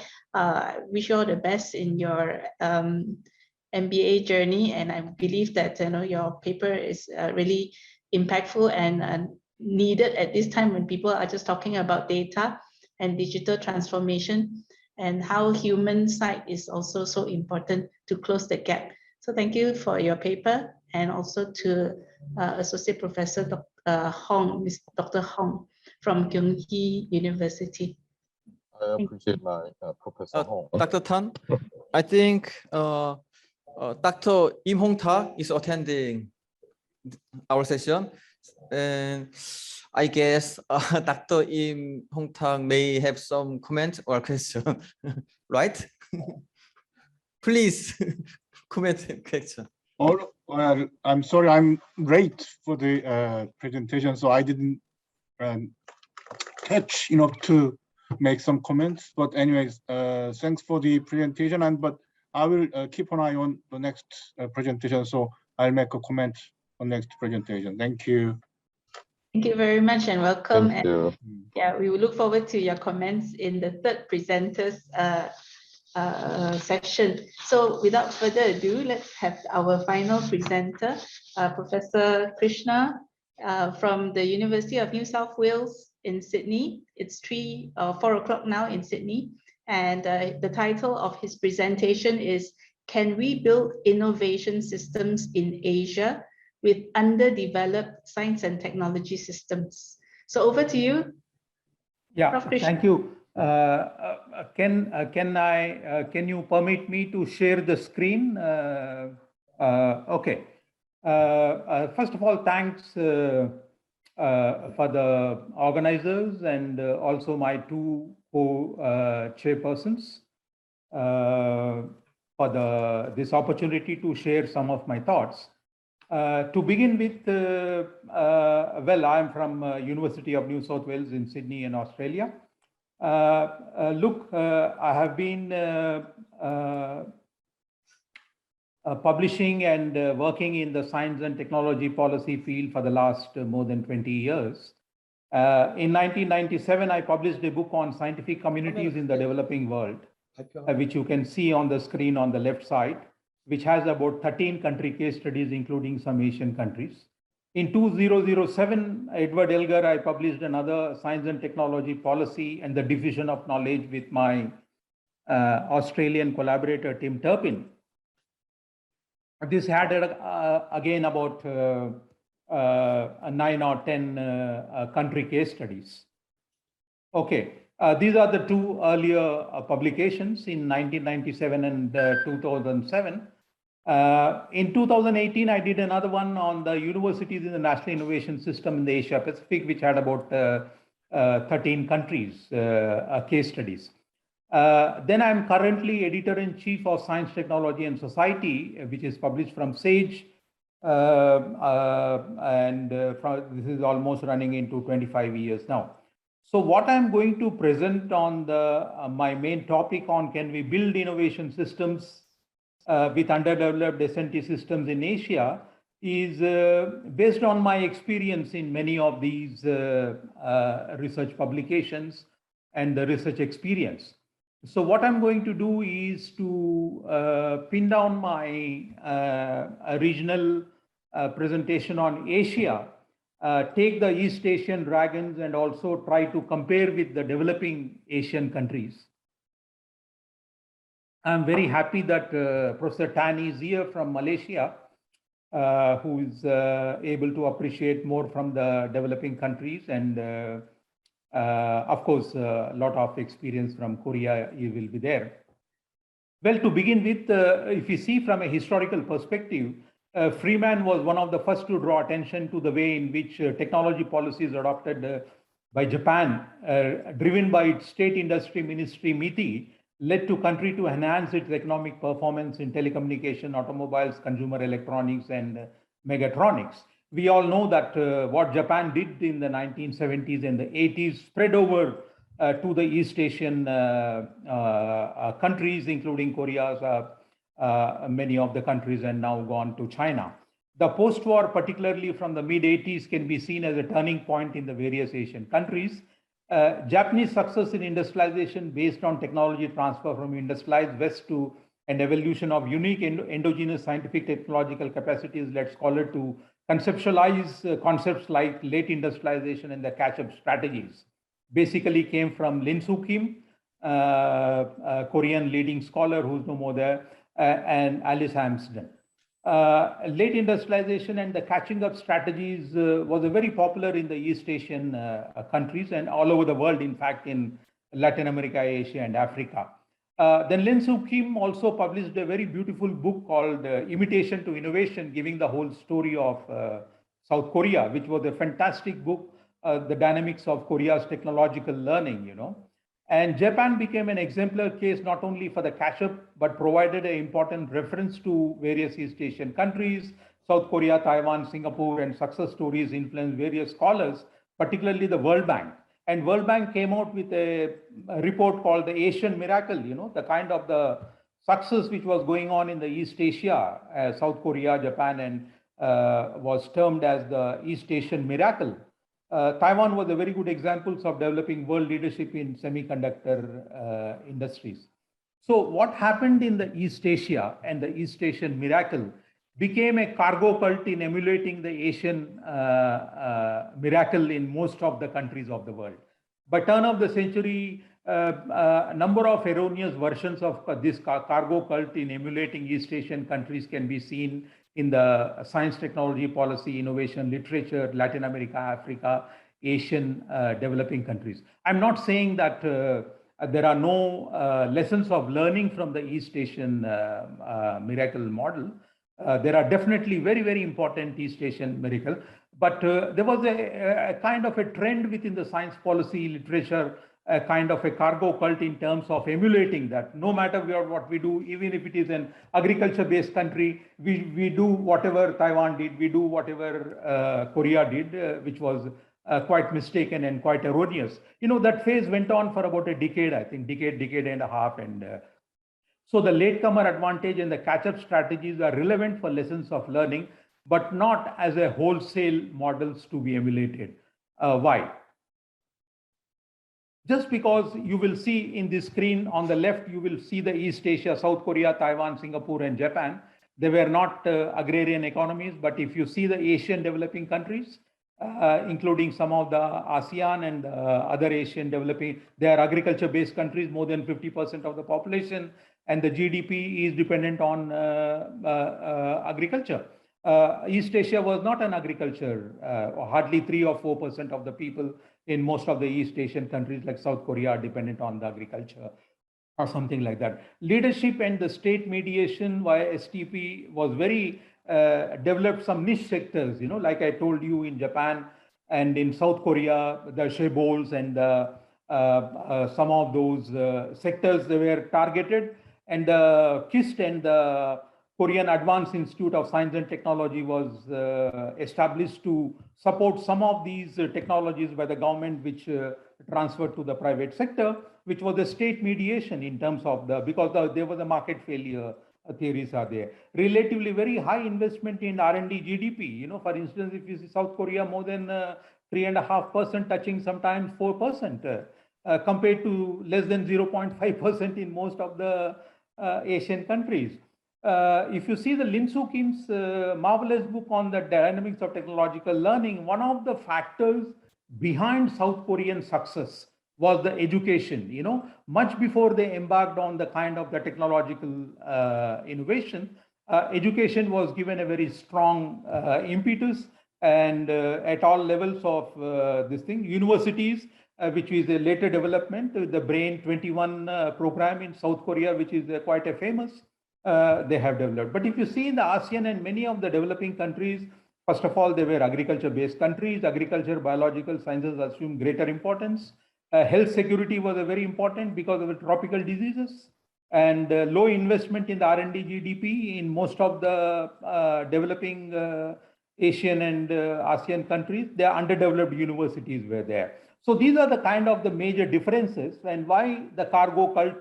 Wish you all the best in your MBA journey, and I believe that your paper is really impactful and needed at this time when people are just talking about data and digital transformation, and how human side is also so important to close the gap. So thank you for your paper, and also to Associate Professor Dr. Hong from Kyunghee University. I appreciate my Professor Hong. Dr. Tan, I think Dr. Im Hong Ta is attending our session, and I guess Dr. Im Hong Ta may have some comment or question, right? Please comment question. I'm sorry, I'm late for the presentation, so I didn't catch enough to make some comments. But anyways, thanks for the presentation, but I will keep an eye on the next presentation, so I'll make a comment on next presentation. Thank you. Thank you very much, and welcome. Thank you. Yeah, we will look forward to your comments in the third presenters session. So without further ado, let's have our final presenter, Professor Krishna from the University of New South Wales in Sydney. It's 4 o'clock now in Sydney, and the title of his presentation is "Can we build innovation systems in Asia with underdeveloped science and technology systems?" So over to you. Yeah, Prof. Krishna. thank you. Can you permit me to share the screen? Okay. First of all, thanks for the organizers and also my two co-chairpersons for this opportunity to share some of my thoughts. To begin with, well, I'm from University of New South Wales in Sydney in Australia. Look, I have been publishing and working in the science and technology policy field for the last more than 20 years. In 1997, I published a book on scientific communities in the developing world, which you can see on the screen on the left side, which has about 13 country case studies, including some Asian countries. In 2007, Edward Elgar, I published another science and technology policy and the diffusion of knowledge with my Australian collaborator, Tim Turpin. This had again about 9 or 10 country case studies. Okay, these are the two earlier publications in 1997 and 2007. In 2018, I did another one on the universities in the national innovation system in the Asia Pacific, which had about 13 countries case studies. Then I'm currently editor-in-chief of Science, Technology and Society, which is published from SAGE. This is almost running into 25 years now. So what I'm going to present on my main topic on can we build innovation systems with underdeveloped S&T systems in Asia is based on my experience in many of these research publications and the research experience. So what I'm going to do is to pin down my regional presentation on Asia, take the East Asian dragons and also try to compare with the developing Asian countries. I'm very happy that Professor Tan is here from Malaysia, who is able to appreciate more from the developing countries, and of course, a lot of experience from Korea, he will be there. Well, to begin with, if you see from a historical perspective, Freeman was one of the first to draw attention to the way in which technology policies adopted by Japan, driven by its state industry ministry MITI, led to country to enhance its economic performance in telecommunication, automobiles, consumer electronics, and megatronics. We all know that what Japan did in the 1970s and the 80s spread over to the East Asian countries, including Korea, many of the countries, and now gone to China. The post-war, particularly from the mid-80s, can be seen as a turning point in the various Asian countries. Japanese success in industrialization based on technology transfer from industrialized West to an evolution of unique endogenous scientific technological capacities led scholars to conceptualize concepts like late industrialization and the catch-up strategies. Basically came from Lin Soo Kim, a Korean leading scholar who's no more there, and Alice Amsden. Late industrialization and the catching up strategies was very popular in the East Asian countries and all over the world, in fact, in Latin America, Asia, and Africa. Then Lin Soo Kim also published a very beautiful book called Imitation to Innovation, giving the whole story of South Korea, which was a fantastic book, the dynamics of Korea's technological learning, you know. And Japan became an exemplar case not only for the catch-up, but provided an important reference to various East Asian countries. South Korea, Taiwan, Singapore, and success stories influenced various scholars, particularly the World Bank. And World Bank came out with a report called the Asian Miracle, you know, the kind of the success which was going on in the East Asia, South Korea, Japan, and was termed as the East Asian Miracle. Taiwan was a very good example of developing world leadership in semiconductor industries. So what happened in the East Asia and the East Asian Miracle became a cargo cult in emulating the Asian miracle in most of the countries of the world. By turn of the century, a number of erroneous versions of this cargo cult in emulating East Asian countries can be seen in the science, technology, policy, innovation, literature, Latin America, Africa, Asian developing countries. I'm not saying that there are no lessons of learning from the East Asian miracle model. There are definitely very, very important East Asian miracle, but there was a kind of a trend within the science policy literature, a kind of a cargo cult in terms of emulating that. No matter what we do, even if it is an agriculture-based country, we do whatever Taiwan did, we do whatever Korea did, which was quite mistaken and quite erroneous. You know, that phase went on for about a decade, I think, decade and a half. And so the latecomer advantage and the catch-up strategies are relevant for lessons of learning, but not as a wholesale models to be emulated. Why? Just because you will see in the screen on the left, you will see the East Asia, South Korea, Taiwan, Singapore, and Japan. They were not agrarian economies, but if you see the Asian developing countries, including some of the ASEAN and other Asian developing, they are agriculture-based countries, more than 50% of the population, and the GDP is dependent on agriculture. East Asia was not an agriculture, hardly 3 or 4% of the people in most of the East Asian countries like South Korea are dependent on the agriculture or something like that. Leadership and the state mediation via STP was very developed some niche sectors, you know, like I told you in Japan and in South Korea, the Shaebols and some of those sectors they were targeted, and the KIST and the Korean Advanced Institute of Science and Technology was established to support some of these technologies by the government, which transferred to the private sector, which was a state mediation in terms of because there was a market failure theories are there. Relatively very high investment in R&D GDP. You know, for instance, if you see South Korea, more than 3.5%, touching sometimes 4%, compared to less than 0.5% in most of the Asian countries. If you see the Lin Soo Kim's marvelous book on the dynamics of technological learning, one of the factors behind South Korean success was the education. You know, much before they embarked on the kind of the technological innovation, education was given a very strong impetus, and at all levels of this thing. Universities, which is a later development, the Brain 21 program in South Korea, which is quite a famous, they have developed. But if you see in the ASEAN and many of the developing countries, first of all, they were agriculture-based countries. Agriculture, biological sciences assumed greater importance. Health security was a very important because of the tropical diseases, and low investment in the R&D GDP in most of the developing Asian and ASEAN countries. The underdeveloped universities were there. So these are the kind of the major differences, and why the cargo cult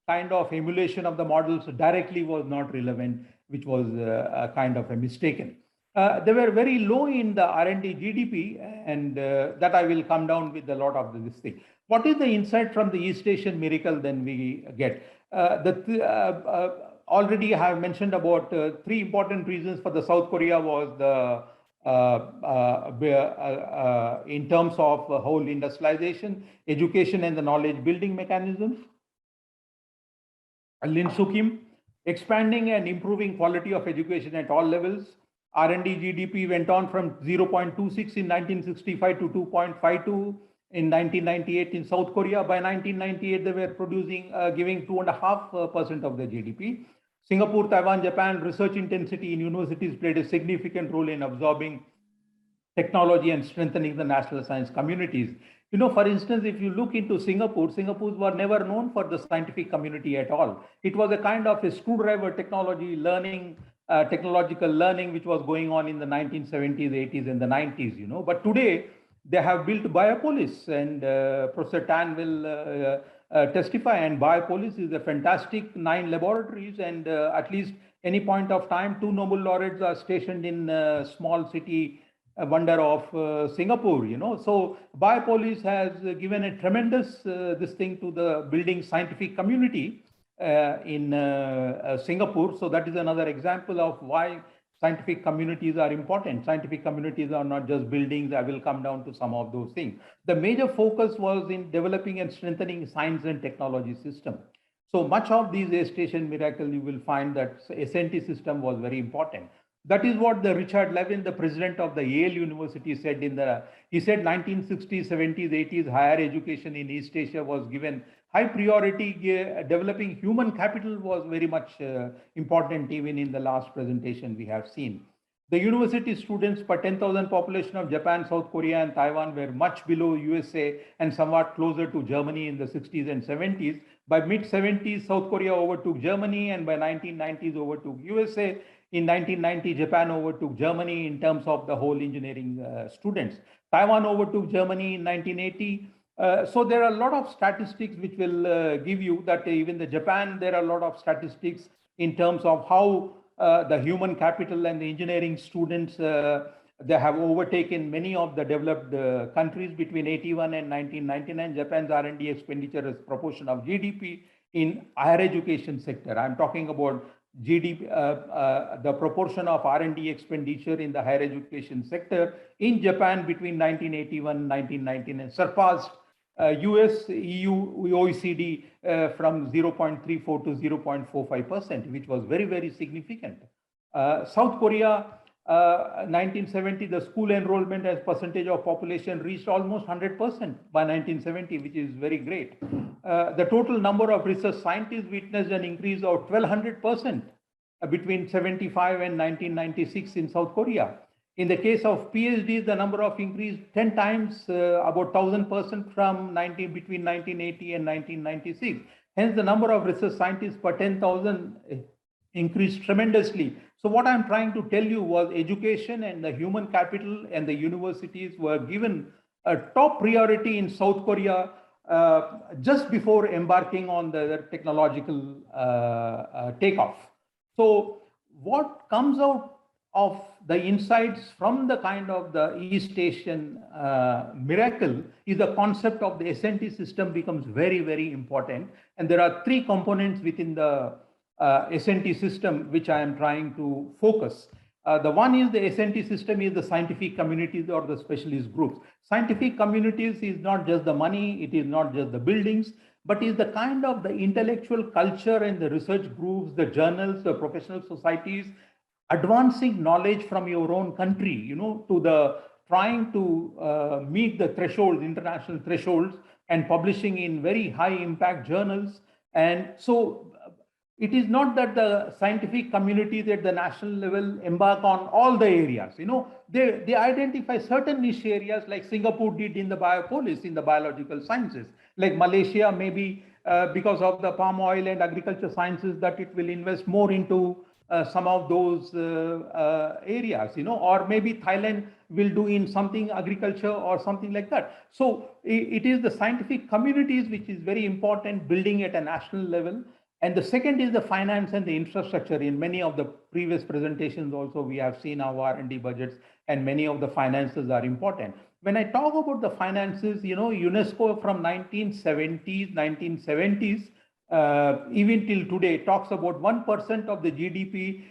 kind of emulation of the models directly was not relevant, which was a kind of a mistaken. They were very low in the R&D GDP, and that I will come down with a lot of this thing. What is the insight from the East Asian miracle then we get? Already I have mentioned about three important reasons for the South Korea was the in terms of whole industrialization, education, and the knowledge building mechanisms. Lin Soo Kim, expanding and improving quality of education at all levels. R&D GDP went on from 0.26 in 1965 to 2.52 in 1998 in South Korea. By 1998, they were producing, giving 2.5% of the GDP. Singapore, Taiwan, Japan, research intensity in universities played a significant role in absorbing technology and strengthening the national science communities. You know, for instance, if you look into Singapore, Singapore were never known for the scientific community at all. It was a kind of a screwdriver technology learning, technological learning, which was going on in the 1970s, 80s, and the 90s, you know. But today, they have built Biopolis, and Professor Tan will testify, and Biopolis is a fantastic 9 laboratories, and at least any point of time, 2 Nobel laureates are stationed in small city wonder of Singapore, you know. So Biopolis has given a tremendous this thing to the building scientific community in Singapore. So that is another example of why scientific communities are important. Scientific communities are not just buildings. I will come down to some of those things. The major focus was in developing and strengthening science and technology system. So much of these East Asian miracle, you will find that SNT system was very important. That is what the Richard Levin, the president of the Yale University, said in the, he said 1960s, 70s, 80s, higher education in East Asia was given high priority. Developing human capital was very much important, even in the last presentation we have seen. The university students per 10,000 population of Japan, South Korea, and Taiwan were much below USA and somewhat closer to Germany in the 60s and 70s. By mid-70s, South Korea overtook Germany, and by 1990s overtook USA. In 1990, Japan overtook Germany in terms of the whole engineering students. Taiwan overtook Germany in 1980. So there are a lot of statistics which will give you that even the Japan, there are a lot of statistics in terms of how the human capital and the engineering students, they have overtaken many of the developed countries between 81 and 1999. Japan's R&D expenditure as proportion of GDP in higher education sector. I'm talking about GDP, the proportion of R&D expenditure in the higher education sector in Japan between 1981 and 1999 surpassed US, EU, OECD from 0.34 to 0.45%, which was very, very significant. South Korea, 1970, the school enrollment as percentage of population reached almost 100% by 1970, which is very great. The total number of research scientists witnessed an increase of 1,200% between 75 and 1996 in South Korea. In the case of PhDs, the number of increased 10 times, about 1,000% from between 1980 and 1996. Hence, the number of research scientists per 10,000 increased tremendously. So what I'm trying to tell you was education and the human capital and the universities were given a top priority in South Korea just before embarking on the technological takeoff. So what comes out of the insights from the kind of the East Asian miracle is the concept of the SNT system becomes very, very important. And there are 3 components within the SNT system, which I am trying to focus. The one is the SNT system is the scientific communities or the specialist groups. Scientific communities is not just the money, it is not just the buildings, but is the kind of the intellectual culture and the research groups, the journals, the professional societies, advancing knowledge from your own country, you know, to the trying to meet the thresholds, international thresholds, and publishing in very high impact journals. And so it is not that the scientific communities at the national level embark on all the areas. You know, they identify certain niche areas like Singapore did in the biopolis, in the biological sciences, like Malaysia maybe because of the palm oil and agriculture sciences that it will invest more into some of those areas, you know, or maybe Thailand will do in something agriculture or something like that. So it is the scientific communities which is very important, building at a national level. And the second is the finance and the infrastructure. In many of the previous presentations also, we have seen our R&D budgets, and many of the finances are important. When I talk about the finances, you know, UNESCO from 1970s, even till today, talks about 1% of the GDP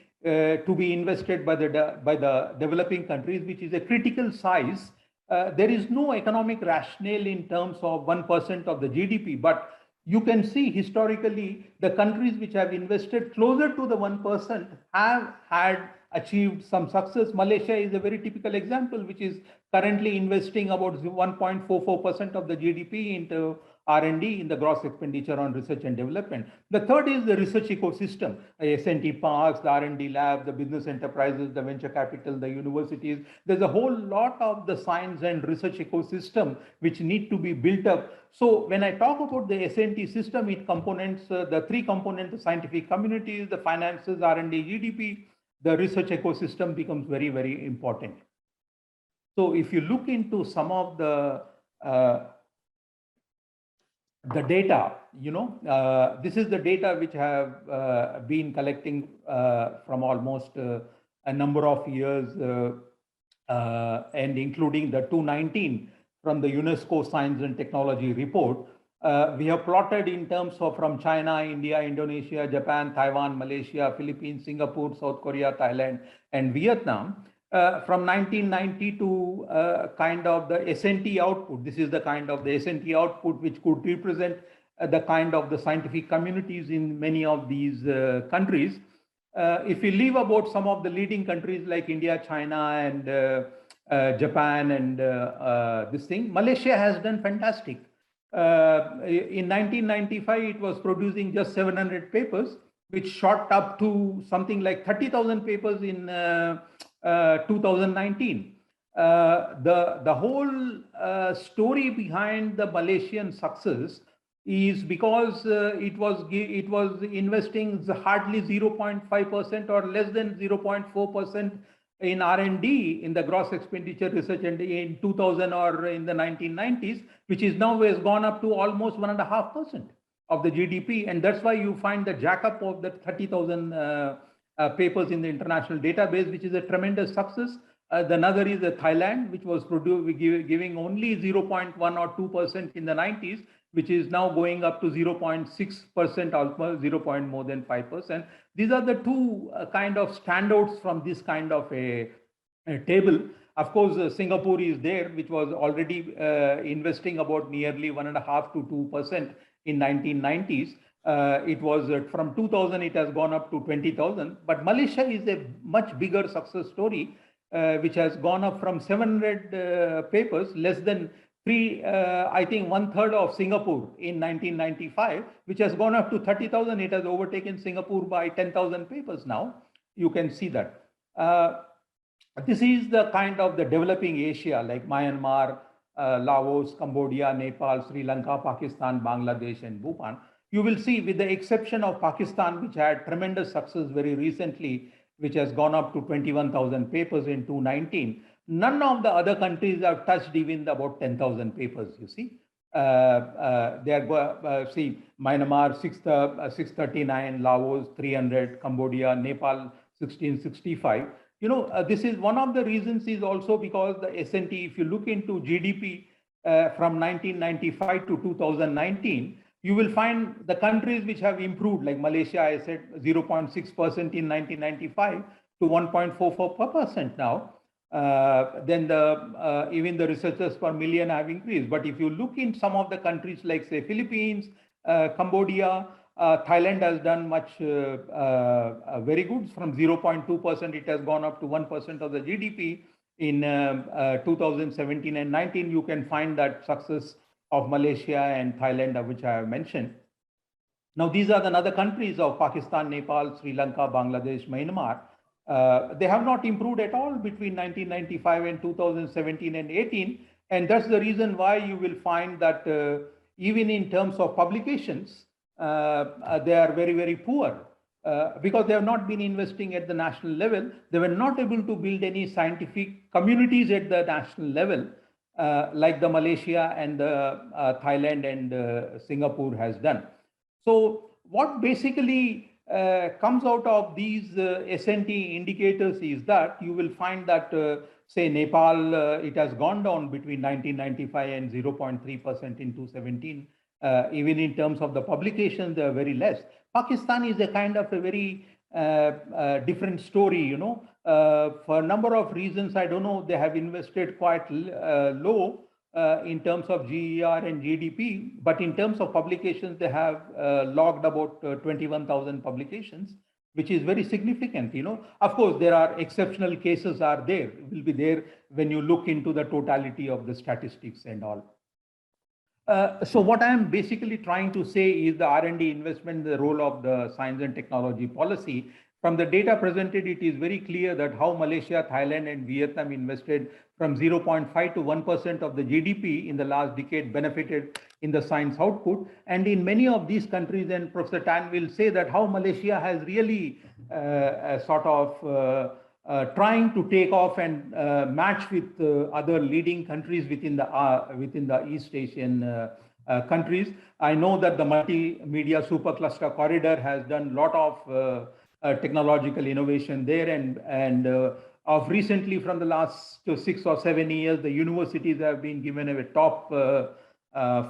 to be invested by the developing countries, which is a critical size. There is no economic rationale in terms of 1% of the GDP, but you can see historically the countries which have invested closer to the 1% have had achieved some success. Malaysia is a very typical example, which is currently investing about 1.44% of the GDP into R&D in the gross expenditure on research and development. The third is the research ecosystem, SNT parks, the R&D lab, the business enterprises, the venture capital, the universities. There's a whole lot of the science and research ecosystem which need to be built up. So when I talk about the SNT system, it components, the three components, the scientific communities, the finances, R&D, GDP, the research ecosystem becomes very, very important. So if you look into some of the data, you know, this is the data which have been collecting from almost a number of years and including the 2019 from the UNESCO Science and Technology report. We have plotted in terms of from China, India, Indonesia, Japan, Taiwan, Malaysia, Philippines, Singapore, South Korea, Thailand, and Vietnam. From 1990 to kind of the SNT output. This is the kind of the SNT output which could represent the kind of the scientific communities in many of these countries. If we leave about some of the leading countries like India, China, and Japan, and this thing, Malaysia has done fantastic. In 1995, it was producing just 700 papers, which shot up to something like 30,000 papers in 2019. The whole story behind the Malaysian success is because it was investing hardly 0.5% or less than 0.4% in R&D in the gross expenditure research and in 2000 or in the 1990s, which is now has gone up to almost 1.5% of the GDP, and that's why you find the jack up of the 30,000 papers in the international database, which is a tremendous success. The another is Thailand, which was giving only 0.1 or 2% in the 90s, which is now going up to 0.6%, almost 0. More than 5%. These are the two kind of standouts from this kind of a table. Of course, Singapore is there, which was already investing about nearly 1.5 to 2% in 1990s. It was from 2000, it has gone up to 20,000. But Malaysia is a much bigger success story, which has gone up from 700 papers, less than I think 1/3 of Singapore in 1995, which has gone up to 30,000. It has overtaken Singapore by 10,000 papers now. You can see that. This is the kind of the developing Asia, like Myanmar, Laos, Cambodia, Nepal, Sri Lanka, Pakistan, Bangladesh, and Bhutan. You will see, with the exception of Pakistan, which had tremendous success very recently, which has gone up to 21,000 papers in 2019. None of the other countries have touched even about 10,000 papers, you see. See, Myanmar 639, Laos 300, Cambodia, Nepal 1665. You know, this is one of the reasons is also because the SNT, if you look into GDP from 1995 to 2019, you will find the countries which have improved, like Malaysia, I said 0.6% in 1995 to 1.44% now. Then even the researchers per million have increased. But if you look in some of the countries like say Philippines, Cambodia, Thailand has done much very good. From 0.2%, it has gone up to 1% of the GDP in 2017 and 19. You can find that success of Malaysia and Thailand, which I have mentioned. Now, these are the other countries of Pakistan, Nepal, Sri Lanka, Bangladesh, Myanmar. They have not improved at all between 1995 and 2017 and 18. And that's the reason why you will find that even in terms of publications, they are very, very poor because they have not been investing at the national level. They were not able to build any scientific communities at the national level like the Malaysia and the Thailand and Singapore has done. So what basically comes out of these S&T indicators is that you will find that, say, Nepal, it has gone down between 1995 and 0.3% in 2017. Even in terms of the publications, they are very less. Pakistan is a kind of a very different story, you know. For a number of reasons, I don't know, they have invested quite low in terms of GER and GDP, but in terms of publications, they have logged about 21,000 publications, which is very significant, you know. Of course, there are exceptional cases are there, will be there when you look into the totality of the statistics and all. So what I am basically trying to say is the R&D investment, the role of the science and technology policy. From the data presented, it is very clear that how Malaysia, Thailand, and Vietnam invested from 0.5 to 1% of the GDP in the last decade benefited in the science output. And in many of these countries, and Professor Tan will say that how Malaysia has really trying to take off and match with other leading countries within the East Asian countries. I know that the multimedia supercluster corridor has done a lot of technological innovation there, and of recently from the last 6 or 7 years, the universities have been given a top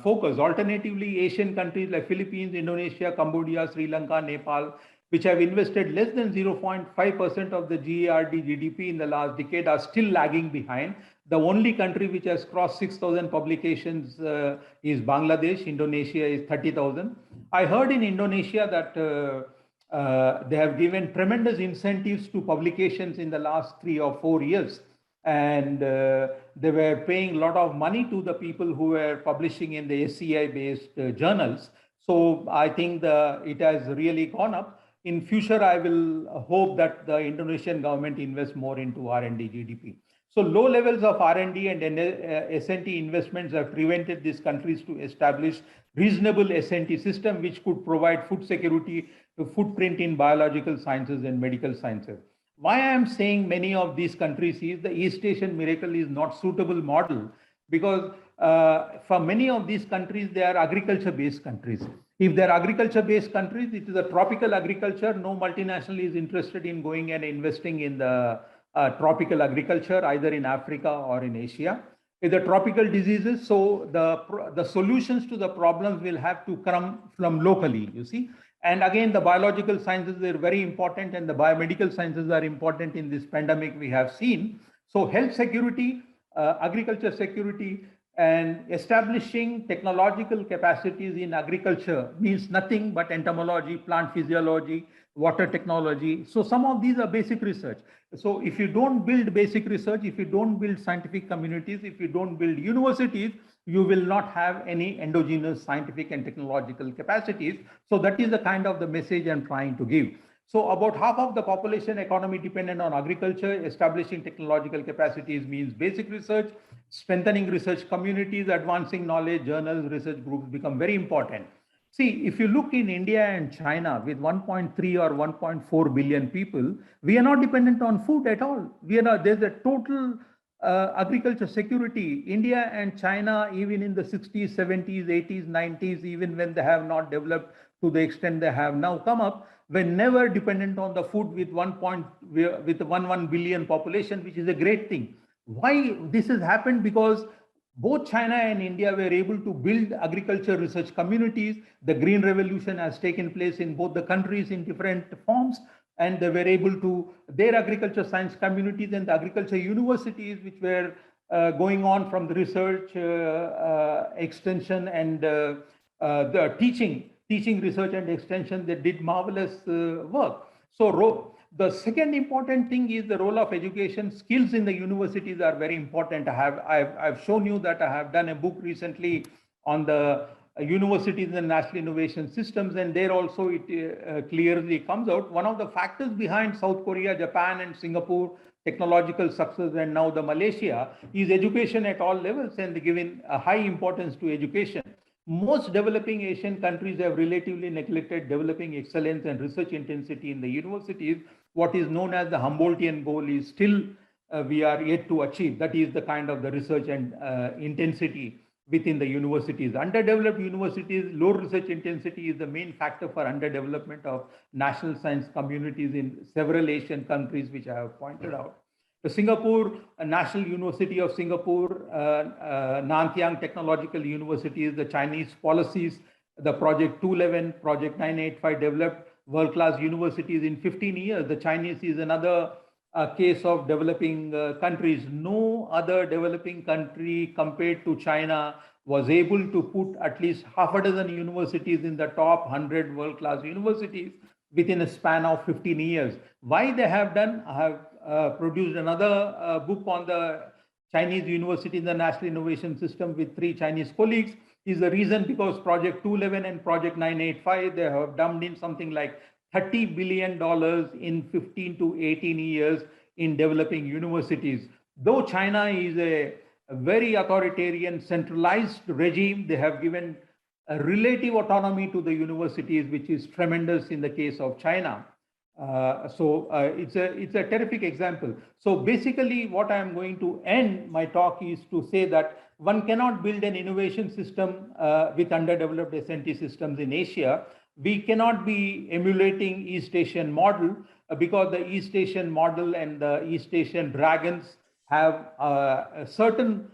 focus. Alternatively, Asian countries like Philippines, Indonesia, Cambodia, Sri Lanka, Nepal, which have invested less than 0.5% of the GERD GDP in the last decade, are still lagging behind. The only country which has crossed 6,000 publications is Bangladesh. Indonesia is 30,000. I heard in Indonesia that they have given tremendous incentives to publications in the last 3 or 4 years. And they were paying a lot of money to the people who were publishing in the ASCI-based journals. So I think it has really gone up. In future, I will hope that the Indonesian government invests more into R&D GDP. So low levels of R&D and S&T investments have prevented these countries to establish reasonable S&T system which could provide food security footprint in biological sciences and medical sciences. Why I am saying many of these countries is the East Asian miracle is not suitable model, because for many of these countries, they are agriculture-based countries. If they're agriculture-based countries, it is a tropical agriculture. No multinational is interested in going and investing in the tropical agriculture, either in Africa or in Asia. If the tropical diseases, so the solutions to the problems will have to come from locally, you see. And again, the biological sciences are very important, and the biomedical sciences are important in this pandemic we have seen. So health security, agriculture security, and establishing technological capacities in agriculture means nothing but entomology, plant physiology, water technology. So some of these are basic research. So if you don't build basic research, if you don't build scientific communities, if you don't build universities, you will not have any endogenous scientific and technological capacities. So that is the kind of the message I'm trying to give. So about half of the population economy dependent on agriculture. Establishing technological capacities means basic research, strengthening research communities, advancing knowledge, journals, research groups become very important. See, if you look in India and China with 1.3 or 1.4 billion people, we are not dependent on food at all. There's a total agriculture security. India and China, even in the 60s, 70s, 80s, 90s, even when they have not developed to the extent they have now come up, were never dependent on the food with 1 billion population, which is a great thing. Why this has happened? Because both China and India were able to build agriculture research communities. The Green Revolution has taken place in both the countries in different forms, and they were able to, their agriculture science communities and the agriculture universities, which were going on from the research, extension, and the teaching research and extension, they did marvelous work. So the second important thing is the role of education. Skills in the universities are very important. I've shown you that I have done a book recently on the universities and national innovation systems, and there also it clearly comes out. One of the factors behind South Korea, Japan, and Singapore technological success, and now the Malaysia, is education at all levels, and given a high importance to education. Most developing Asian countries have relatively neglected developing excellence and research intensity in the universities. What is known as the Humboldtian goal is still we are yet to achieve. That is the kind of the research and intensity within the universities. Underdeveloped universities, low research intensity is the main factor for underdevelopment of national science communities in several Asian countries, which I have pointed out. The Singapore National University of Singapore, Nanyang Technological Universities, the Chinese policies, the Project 211, Project 985 developed world-class universities in 15 years. The Chinese is another case of developing countries. No other developing country compared to China was able to put at least half a dozen universities in the top 100 world-class universities within a span of 15 years. Why they have done? I have produced another book on the Chinese university in the national innovation system with 3 Chinese colleagues. Is the reason because Project 211 and Project 985, they have dumped in something like $30 billion in 15 to 18 years in developing universities. Though China is a very authoritarian, centralized regime, they have given a relative autonomy to the universities, which is tremendous in the case of China. It's a terrific example. So basically what I'm going to end my talk is to say that one cannot build an innovation system with underdeveloped SNT systems in Asia. We cannot be emulating East Asian model because the East Asian model and the East Asian dragons have a certain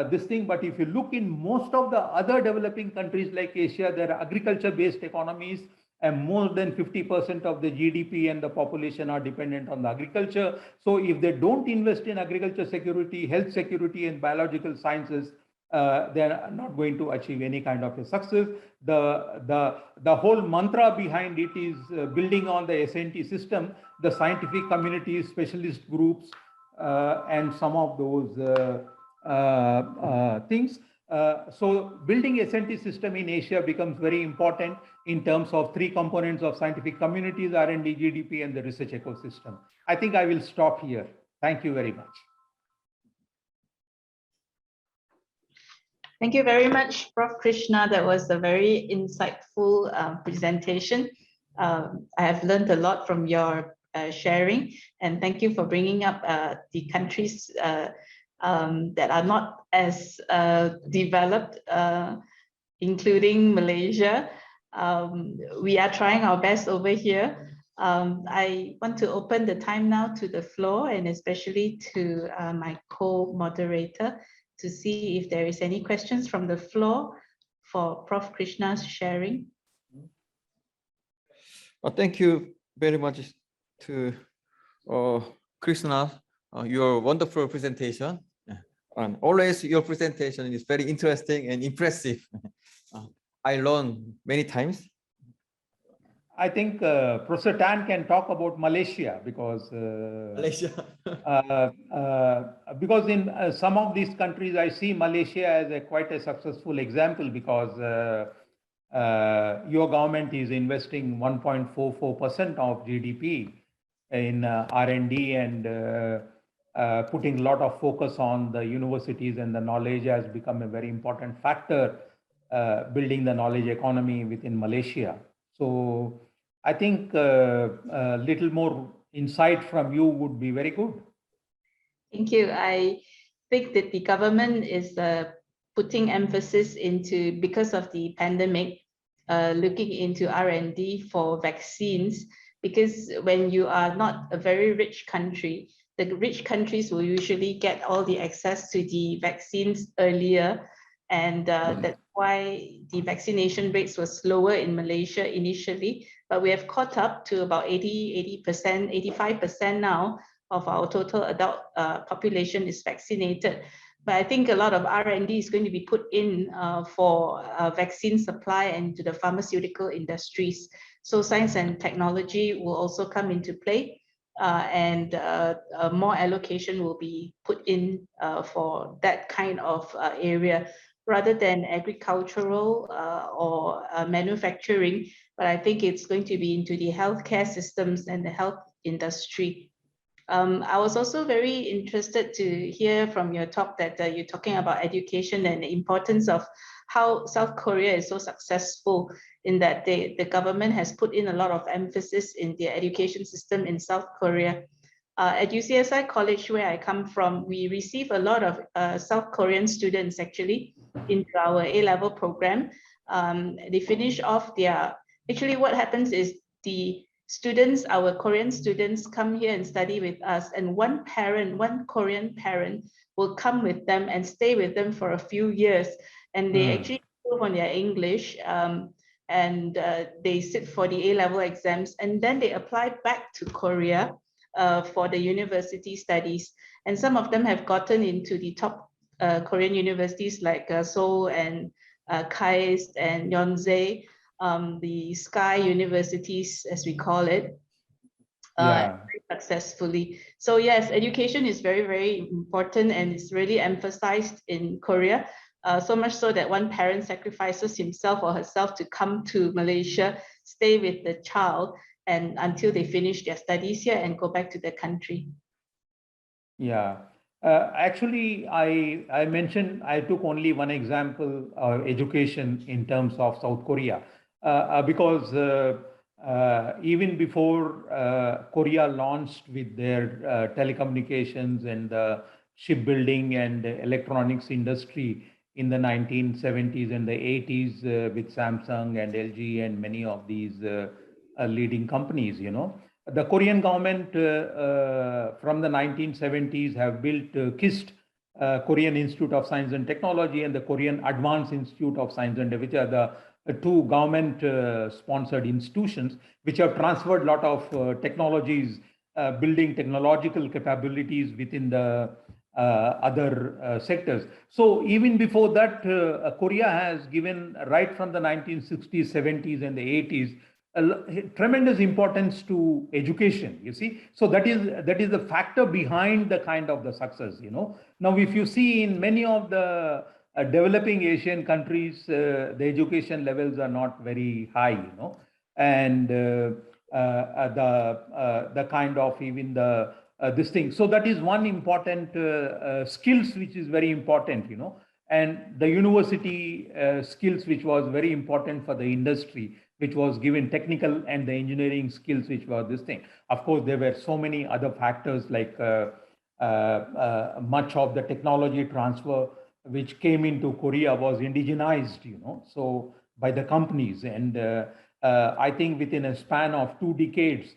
this thing. But if you look in most of the other developing countries like Asia, there are agriculture-based economies, and more than 50% of the GDP and the population are dependent on the agriculture. So if they don't invest in agriculture security, health security, and biological sciences, they're not going to achieve any kind of a success. The whole mantra behind it is building on the SNT system, the scientific community, specialist groups, and some of those things. So building a SNT system in Asia becomes very important in terms of 3 components of scientific communities, R&D, GDP, and the research ecosystem. I think I will stop here. Thank you very much. Thank you very much, Prof. Krishna. That was a very insightful presentation. I have learned a lot from your sharing, and thank you for bringing up the countries that are not as developed, including Malaysia. We are trying our best over here. I want to open the time now to the floor, and especially to my co-moderator, to see if there is any questions from the floor for Prof. Krishna's sharing. Well, thank you very much to Krishna, your wonderful presentation. And always your presentation is very interesting and impressive. I learned many times. I think Professor Tan can talk about Malaysia because because in some of these countries I see Malaysia as quite a successful example, because your government is investing 1.44% of GDP in R&D and putting a lot of focus on the universities, and the knowledge has become a very important factor building the knowledge economy within Malaysia. So I think a little more insight from you would be very good. Thank you. I think that the government is putting emphasis into, because of the pandemic, looking into R&D for vaccines, because when you are not a very rich country, the rich countries will usually get all the access to the vaccines earlier. And that's why the vaccination rates were slower in Malaysia initially, but we have caught up to about 80%, 85% now of our total adult population is vaccinated. But I think a lot of R&D is going to be put in for vaccine supply and to the pharmaceutical industries. So science and technology will also come into play, and more allocation will be put in for that kind of area, rather than agricultural or manufacturing. But I think it's going to be into the healthcare systems and the health industry. I was also very interested to hear from your talk that you're talking about education and the importance of how South Korea is so successful in that the government has put in a lot of emphasis in their education system in South Korea. At UCSI College, where I come from, we receive a lot of South Korean students actually into our A-level program. They finish off their, actually what happens is the students, our Korean students, come here and study with us, and one Korean parent will come with them and stay with them for a few years, and they actually improve on their English, and they sit for the A-level exams, and then they apply back to Korea for the university studies. And some of them have gotten into the top Korean universities like Seoul and KAIST and Yonsei, the Sky universities, as we call it, very successfully. So yes, education is very, very important, and it's really emphasized in Korea, so much so that one parent sacrifices himself or herself to come to Malaysia, stay with the child, and until they finish their studies here and go back to their country. Yeah. Actually, I mentioned, I took only one example of education in terms of South Korea, because even before Korea launched with their telecommunications and the shipbuilding and electronics industry in the 1970s and the 80s with Samsung and LG and many of these leading companies, you know. The Korean government from the 1970s have built KIST, Korean Institute of Science and Technology, and the Korean Advanced Institute of Science and Technology, which are the two government-sponsored institutions, which have transferred a lot of technologies, building technological capabilities within the other sectors. So even before that, Korea has given, right from the 1960s, 70s, and the 80s, tremendous importance to education, you see. So that is the factor behind the kind of the success, you know. Now, if you see in many of the developing Asian countries, the education levels are not very high, you know, and the kind of even the this thing. So that is one important skills which is very important, you know, and the university skills which was very important for the industry, which was given technical and the engineering skills, which was this thing. Of course, there were so many other factors like much of the technology transfer which came into Korea was indigenized, you know, so by the companies. And I think within a span of 2 decades,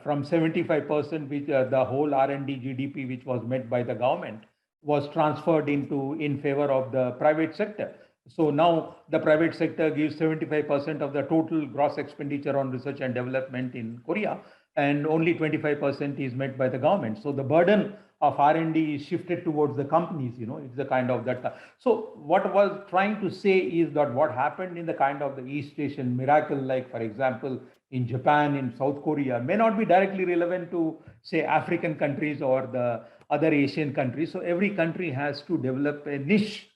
from 75%, which the whole R&D GDP, which was met by the government, was transferred in favor of the private sector. So now the private sector gives 75% of the total gross expenditure on research and development in Korea, and only 25% is met by the government. So the burden of R&D is shifted towards the companies, you know, it's the kind of that. So what I was trying to say is that what happened in the kind of the East Asian miracle, like for example, in Japan, in South Korea, may not be directly relevant to say African countries or the other Asian countries. So every country has to develop a niche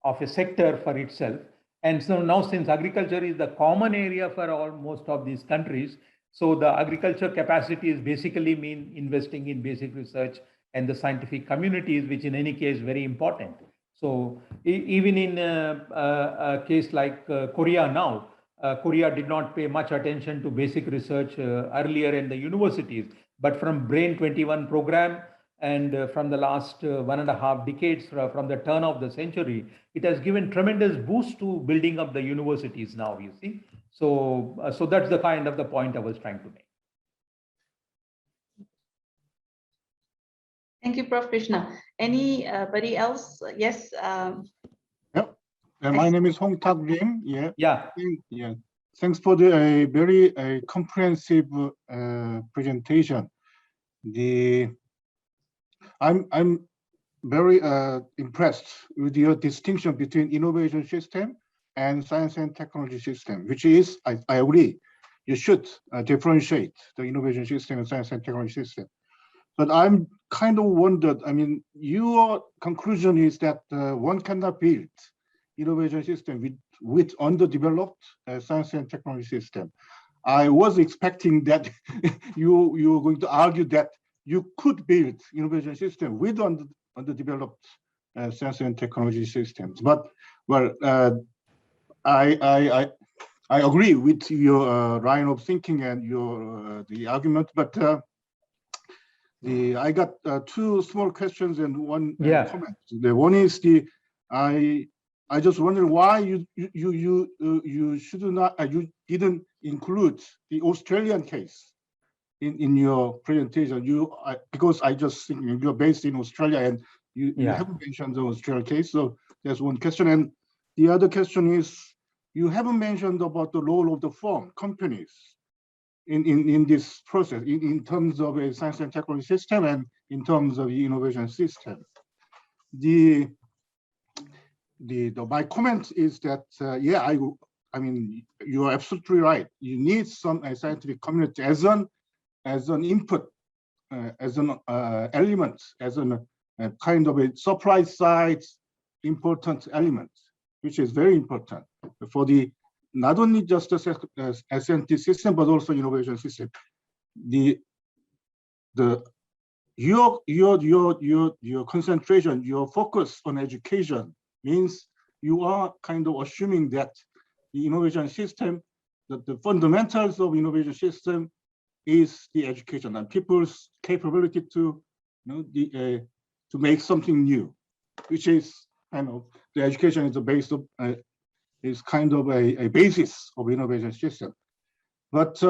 of a sector for itself. And so now, since agriculture is the common area for most of these countries, so the agriculture capacity is basically mean investing in basic research and the scientific communities, which in any case very important. So even in a case like Korea now, Korea did not pay much attention to basic research earlier in the universities, but from Brain 21 program and from the last 1.5 decades, from the turn of the century, it has given tremendous boost to building up the universities now, you see. So, so that's the kind of the point I was trying to make. Thank you, Prof. Krishna. Anybody else? Yes. Yep. My name is Hong Tak Lim. Yeah. Yeah. Yeah. Thanks for the very comprehensive presentation. I'm very impressed with your distinction between innovation system and science and technology system, which is, I agree, you should differentiate the innovation system and science and technology system. But I'm kind of wondered, I mean, your conclusion is that one cannot build innovation system with underdeveloped science and technology system. I was expecting that you were going to argue that you could build innovation system with underdeveloped science and technology systems. But well, I agree with your line of thinking and your the argument. But I got two small questions and one comment. The one is I just wonder why you should not you didn't include the Australian case in your presentation. Because I just think you're based in Australia and you haven't mentioned the Australian case. So there's one question, and the other question is you haven't mentioned about the role of the firm companies in this process in terms of a science and technology system and in terms of the innovation system. My comment is that I mean you are absolutely right. You need some scientific community as an input, as an element, as a kind of a supply side important element, which is very important for the not only just the S&T system but also innovation system. Your concentration, your focus on education means you are kind of assuming that the innovation system, that the fundamentals of innovation system is the education and people's capability to to make something new, which is kind of the education is the base of is kind of a basis of innovation system. But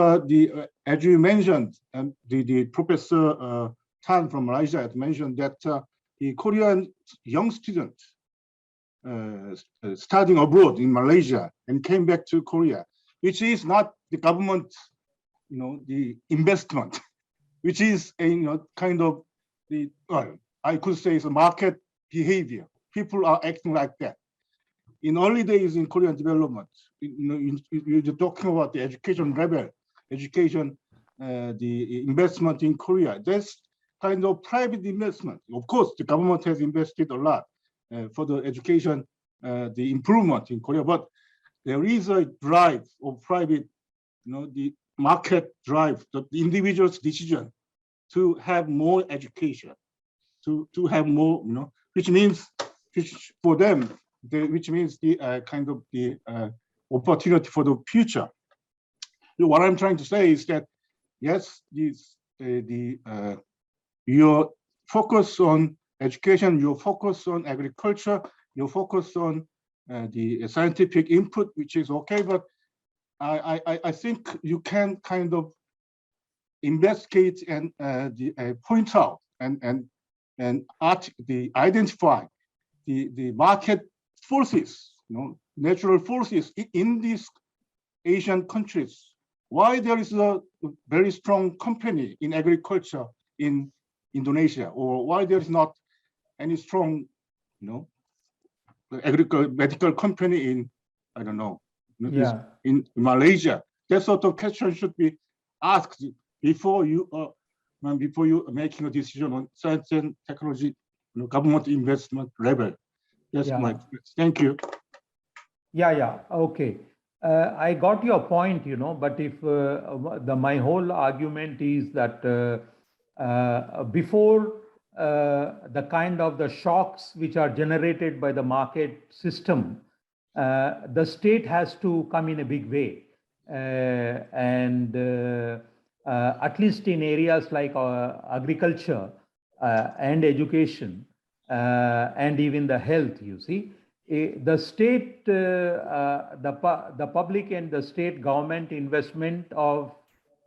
as you mentioned, and the Professor Tan from Malaysia had mentioned that the Korean young student studying abroad in Malaysia and came back to Korea, which is not the government, the investment, which is a kind of the I could say it's a market behavior. People are acting like that. In early days in Korean development, you're talking about the education level, education, the investment in Korea. That's kind of private investment. Of course, the government has invested a lot for the education, the improvement in Korea, but there is a drive of private, the market drive, the individual's decision to have more education, to have more, which means for them, which means the kind of the opportunity for the future. What I'm trying to say is that yes, your focus on education, your focus on agriculture, your focus on the scientific input, which is okay, but I think you can kind of investigate and point out and identify the market forces, natural forces in these Asian countries. Why there is a very strong company in agriculture in Indonesia, or why there is not any strong, medical company in, I don't know, in Malaysia. That sort of question should be asked before you are making a decision on science and technology, government investment level. That's my thank you. Okay. I got your point, but if my whole argument is that before the kind of the shocks which are generated by the market system, the state has to come in a big way. And at least in areas like agriculture and education and even the health, you see, the state, the public and the state government investment of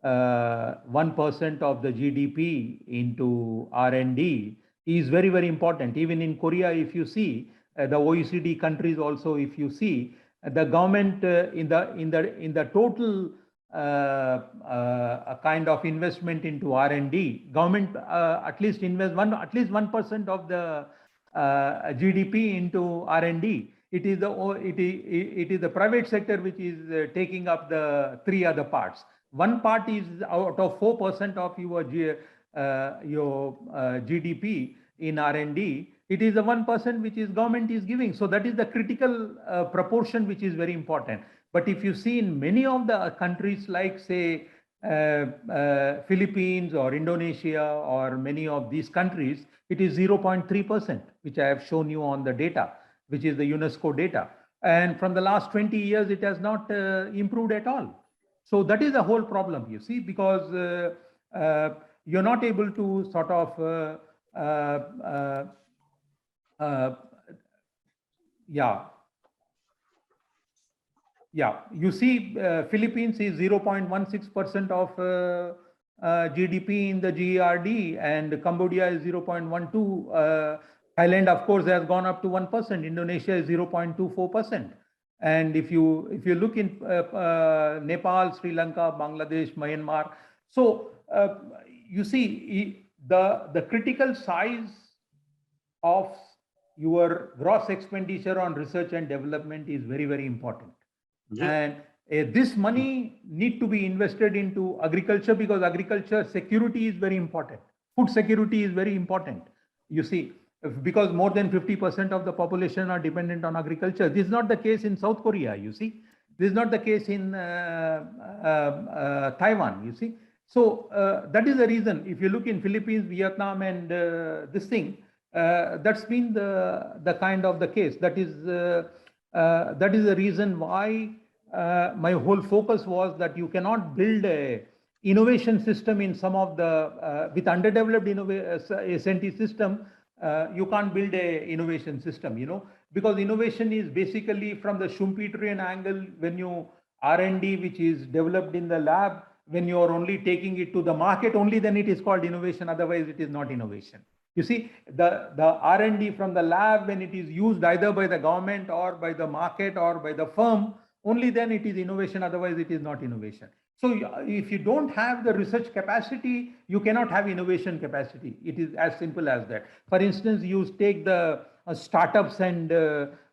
1% of the GDP into R&D is very, very important. Even in Korea, if you see, the OECD countries also, if you see, the government in the total a kind of investment into R&D, government at least invest at least 1% of the GDP into R&D. It is the private sector which is taking up the three other parts. One part is out of 4% of your GDP in R&D. It is the 1% which is government is giving. So that is the critical proportion which is very important. But if you see in many of the countries like say Philippines or Indonesia or many of these countries, it is 0.3%, which I have shown you on the data, which is the UNESCO data. And from the last 20 years, it has not improved at all. So that is the whole problem, you see, because you're not able to sort of, you see, Philippines is 0.16% of GDP in the GERD, and Cambodia is 0.12. Thailand, of course, has gone up to 1%. Indonesia is 0.24%. And if you look in Nepal, Sri Lanka, Bangladesh, Myanmar, so you see the critical size of your gross expenditure on research and development is very, very important. Yeah. And this money need to be invested into agriculture, because agriculture security is very important. Food security is very important. You see, because more than 50% of the population are dependent on agriculture. This is not the case in South Korea, you see. This is not the case in Taiwan, you see. So that is the reason. If you look in Philippines, Vietnam, and this thing, that's been the kind of the case. That is the reason why my whole focus was that you cannot build a innovation system in some of the with underdeveloped SNT system. You can't build a innovation system, you know, because innovation is basically from the Schumpeterian angle. When you R&D, which is developed in the lab, when you are only taking it to the market, only then it is called innovation. Otherwise, it is not innovation. You see, the R&D from the lab, when it is used either by the government or by the market or by the firm, only then it is innovation. Otherwise, it is not innovation. So if you don't have the research capacity, you cannot have innovation capacity. It is as simple as that. For instance, you take the startups and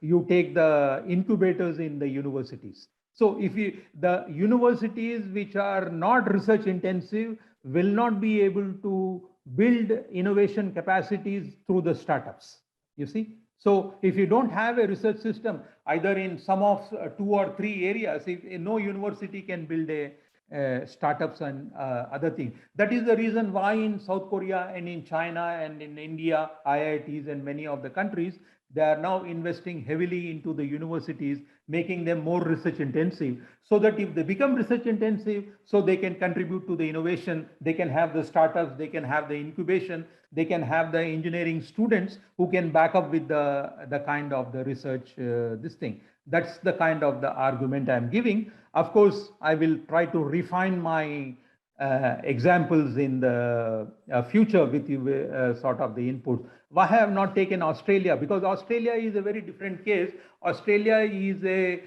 you take the incubators in the universities. So if the universities which are not research intensive will not be able to build innovation capacities through the startups, you see. So if you don't have a research system, either in some of 2 or 3 areas, if no university can build a startups and other things. That is the reason why in South Korea and in China and in India, IITs and many of the countries, they are now investing heavily into the universities, making them more research intensive, so that if they become research intensive, so they can contribute to the innovation, they can have the startups, they can have the incubation, they can have the engineering students who can back up with the kind of the research, this thing. That's the kind of the argument I'm giving. Of course, I will try to refine my examples in the future with you, sort of the input. Why I have not taken Australia? Because Australia is a very different case. Australia is a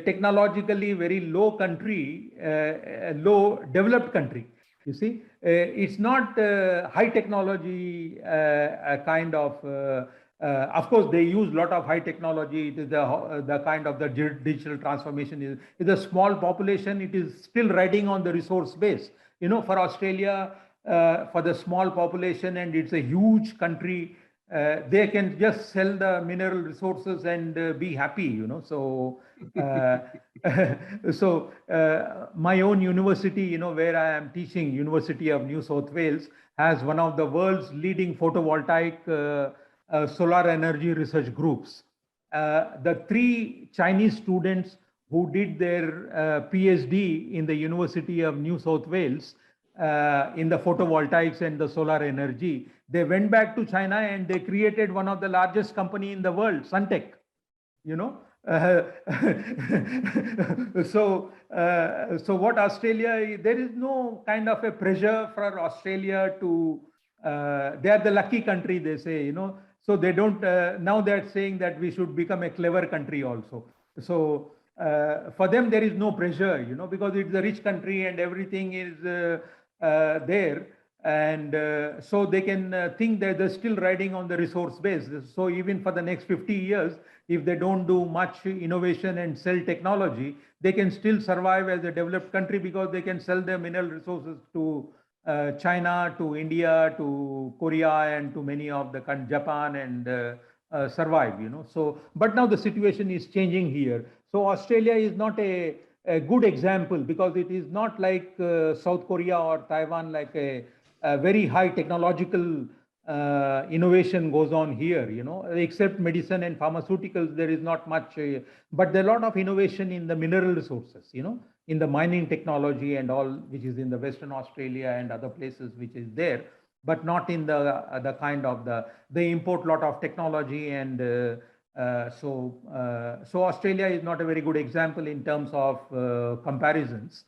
technologically very low country, a low developed country. You see, it's not high technology kind of course, they use a lot of high technology. It is the kind of the digital transformation is a small population. It is still riding on the resource base. You know, for Australia, for the small population, and it's a huge country, they can just sell the mineral resources and be happy, you know. So, my own university, you know, where I am teaching, University of New South Wales, has one of the world's leading photovoltaic solar energy research groups. The 3 Chinese students who did their PhD in the University of New South Wales in the photovoltaics and the solar energy, they went back to China and they created one of the largest company in the world, Suntech, you know. So what Australia, there is no kind of a pressure for Australia to they are the lucky country, they say, so they don't, now they're saying that we should become a clever country also. So for them, there is no pressure, because it's a rich country and everything is there. And so they can think that they're still riding on the resource base. So even for the next 50 years, if they don't do much innovation and sell technology, they can still survive as a developed country because they can sell their mineral resources to China, to India, to Korea, and to many of the Japan, and survive, So, but now the situation is changing here. So Australia is not a good example because it is not like South Korea or Taiwan, like a very high technological innovation goes on here, except medicine and pharmaceuticals, there is not much, but there are a lot of innovation in the mineral resources, in the mining technology and all, which is in the Western Australia and other places, which is there, but not in the kind of they import a lot of technology. And so Australia is not a very good example in terms of comparisons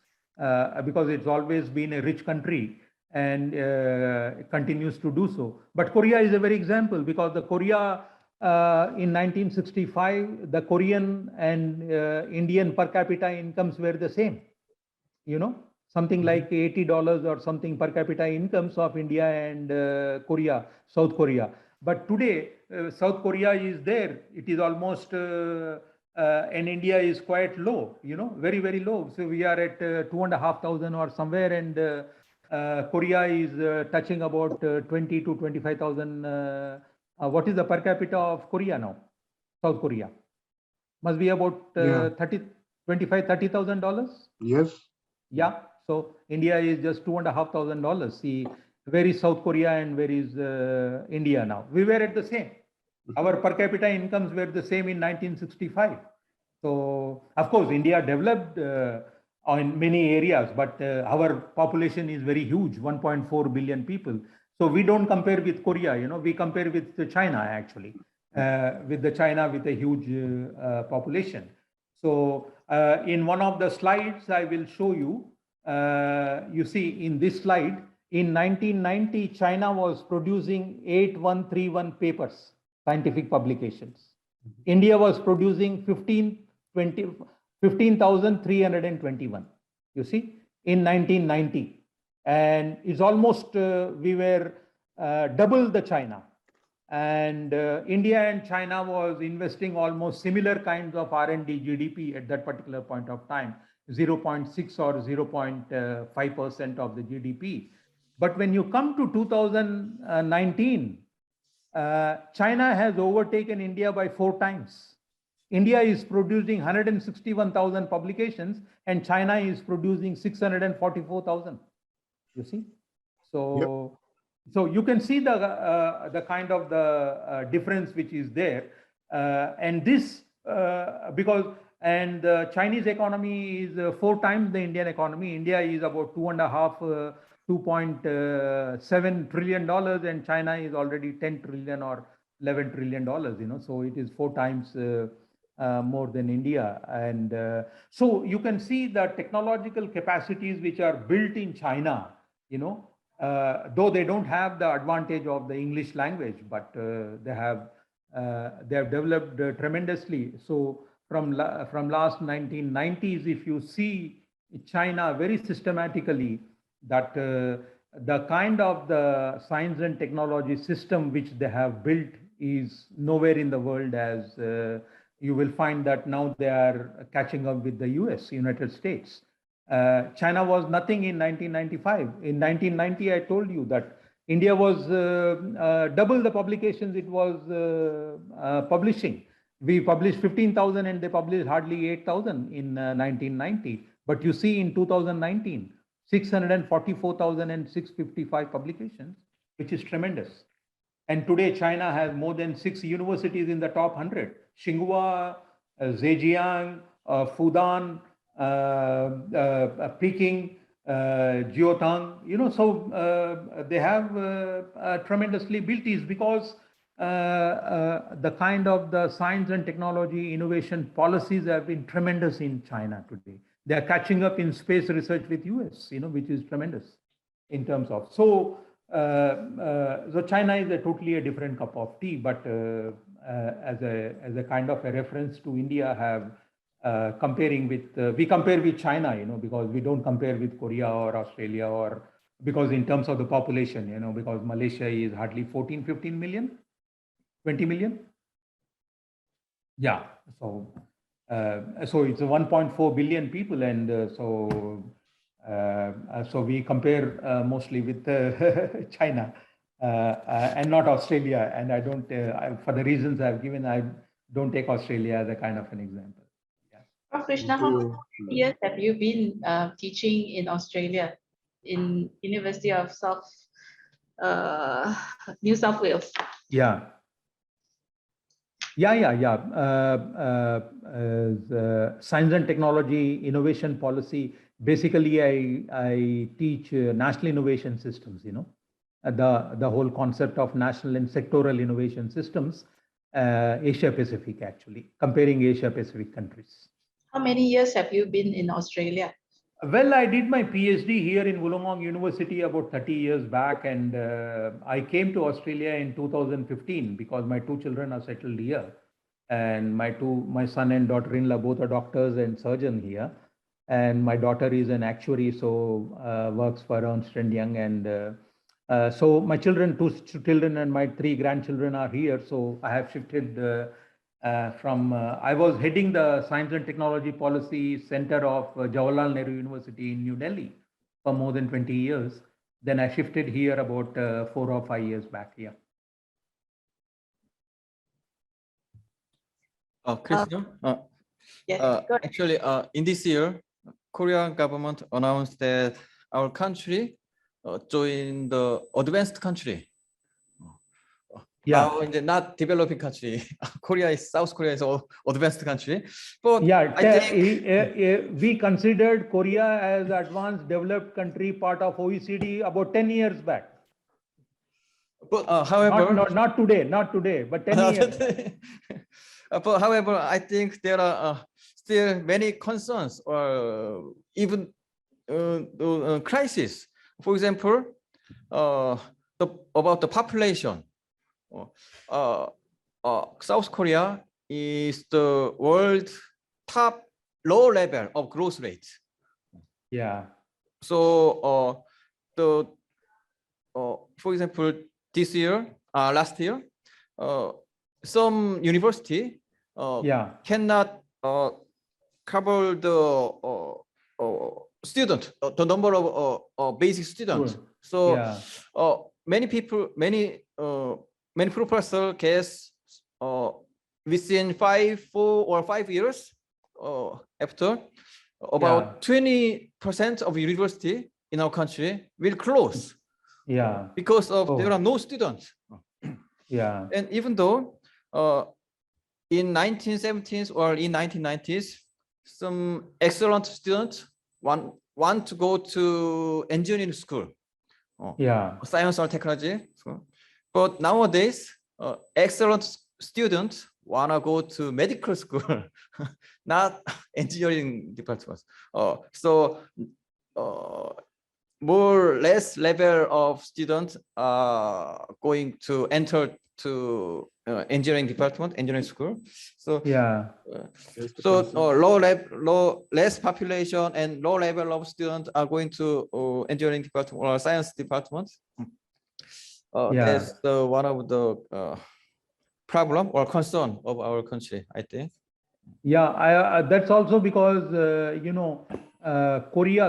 because it's always been a rich country and continues to do so. But Korea is a very example because the Korea in 1965, the Korean and Indian per capita incomes were the same, something like $80 or something per capita incomes of India and Korea, South Korea. But today, South Korea is there. It is almost, and India is quite low, very, very low. So we are at 2,500 or somewhere, and Korea is touching about 20 to 25,000. What is the per capita of Korea now? South Korea must be about $30,000. Yes. Yeah. So India is just $2,500. See, where is South Korea and where is India now? We were at the same. Our per capita incomes were the same in 1965. So of course, India developed in many areas, but our population is very huge, 1.4 billion people. So we don't compare with Korea, we compare with China actually, with China with a huge population. So in one of the slides, I will show you, you see in this slide, in 1990, China was producing 8131 papers, scientific publications. India was producing 15,321, you see, in 1990. And it's almost, we were double the China. And India and China was investing almost similar kinds of R&D GDP at that particular point of time, 0.6 or 0.5% of the GDP. But when you come to 2019, China has overtaken India by 4 times. India is producing 161,000 publications and China is producing 644,000. You see? So, so you can see the kind of the difference which is there. And this, because, and the Chinese economy is 4 times the Indian economy. India is about $2.7 trillion and China is already 10 trillion or 11 trillion dollars, so it is 4 times more than India. And so you can see the technological capacities which are built in China, though they don't have the advantage of the English language, but they have developed tremendously. So from last 1990s, if you see China very systematically, that the kind of the science and technology system which they have built is nowhere in the world, as you will find that now they are catching up with the United States. China was nothing in 1995. In 1990, I told you that India was double the publications it was publishing. We published 15,000 and they published hardly 8,000 in 1990. But you see in 2019, 644,655 publications, which is tremendous. And today China has more than 6 universities in the top 100. Tsinghua, Zhejiang, Fudan, Peking, Jiotang, so they have tremendously built these because the kind of the science and technology innovation policies have been tremendous in China today. They are catching up in space research with US, which is tremendous in terms of. So So China is totally a different cup of tea, but as a kind of a reference to India, have comparing with we compare with China, because we don't compare with Korea or Australia, or because in terms of the population, because Malaysia is hardly 14, 15 million, 20 million. Yeah, so so it's 1.4 billion people, and so we compare mostly with China and not Australia. And I don't, for the reasons I've given, I don't take Australia as a kind of an example. Yeah. Prof. Krishna, how many years have you been teaching in Australia, in University of New South Wales? Yeah. The science and technology innovation policy. Basically, I teach national innovation systems. The whole concept of national and sectoral innovation systems, Asia Pacific, actually comparing Asia Pacific countries. How many years have you been in Australia? Well, I did my PhD here in Wollongong University about 30 years back, and I came to Australia in 2015 because my two children are settled here, and my son and daughter-in-law both are doctors and surgeon here, and my daughter is an actuary, so works for Ernst & Young, and so my children, two children and my three grandchildren are here, so I have shifted from I was heading the Science and Technology Policy Center of Jawaharlal Nehru University in New Delhi for more than 20 years. Then I shifted here about 4 or 5 years back here. Krishna, Yes, go ahead. actually, in this year, Korean government announced that our country joined the advanced country. Yeah, Now in the not developing country, Korea is South Korea is an advanced country. But yeah. I think We considered Korea as advanced developed country, part of OECD about 10 years back. But however, not today, but 10 years. But however, I think there are still many concerns or even crisis. For example, about the population. South Korea is the world top low level of growth rate. Yeah. So for example, this year, last year, some university cannot cover the student, the number of basic students. Sure. So many people, many professors guess within 4 or 5 years after, about 20% of university in our country will close. Yeah. Because of there are no students. Yeah. And even though in 1970s or in 1990s, some excellent students want to go to engineering school, science or technology. But nowadays, excellent students want to go to medical school, not engineering departments. So less level of students are going to enter to engineering department, engineering school. So less population and low level of students are going to engineering department or science department. That's one of the problem or concern of our country, I think. Yeah, that's also because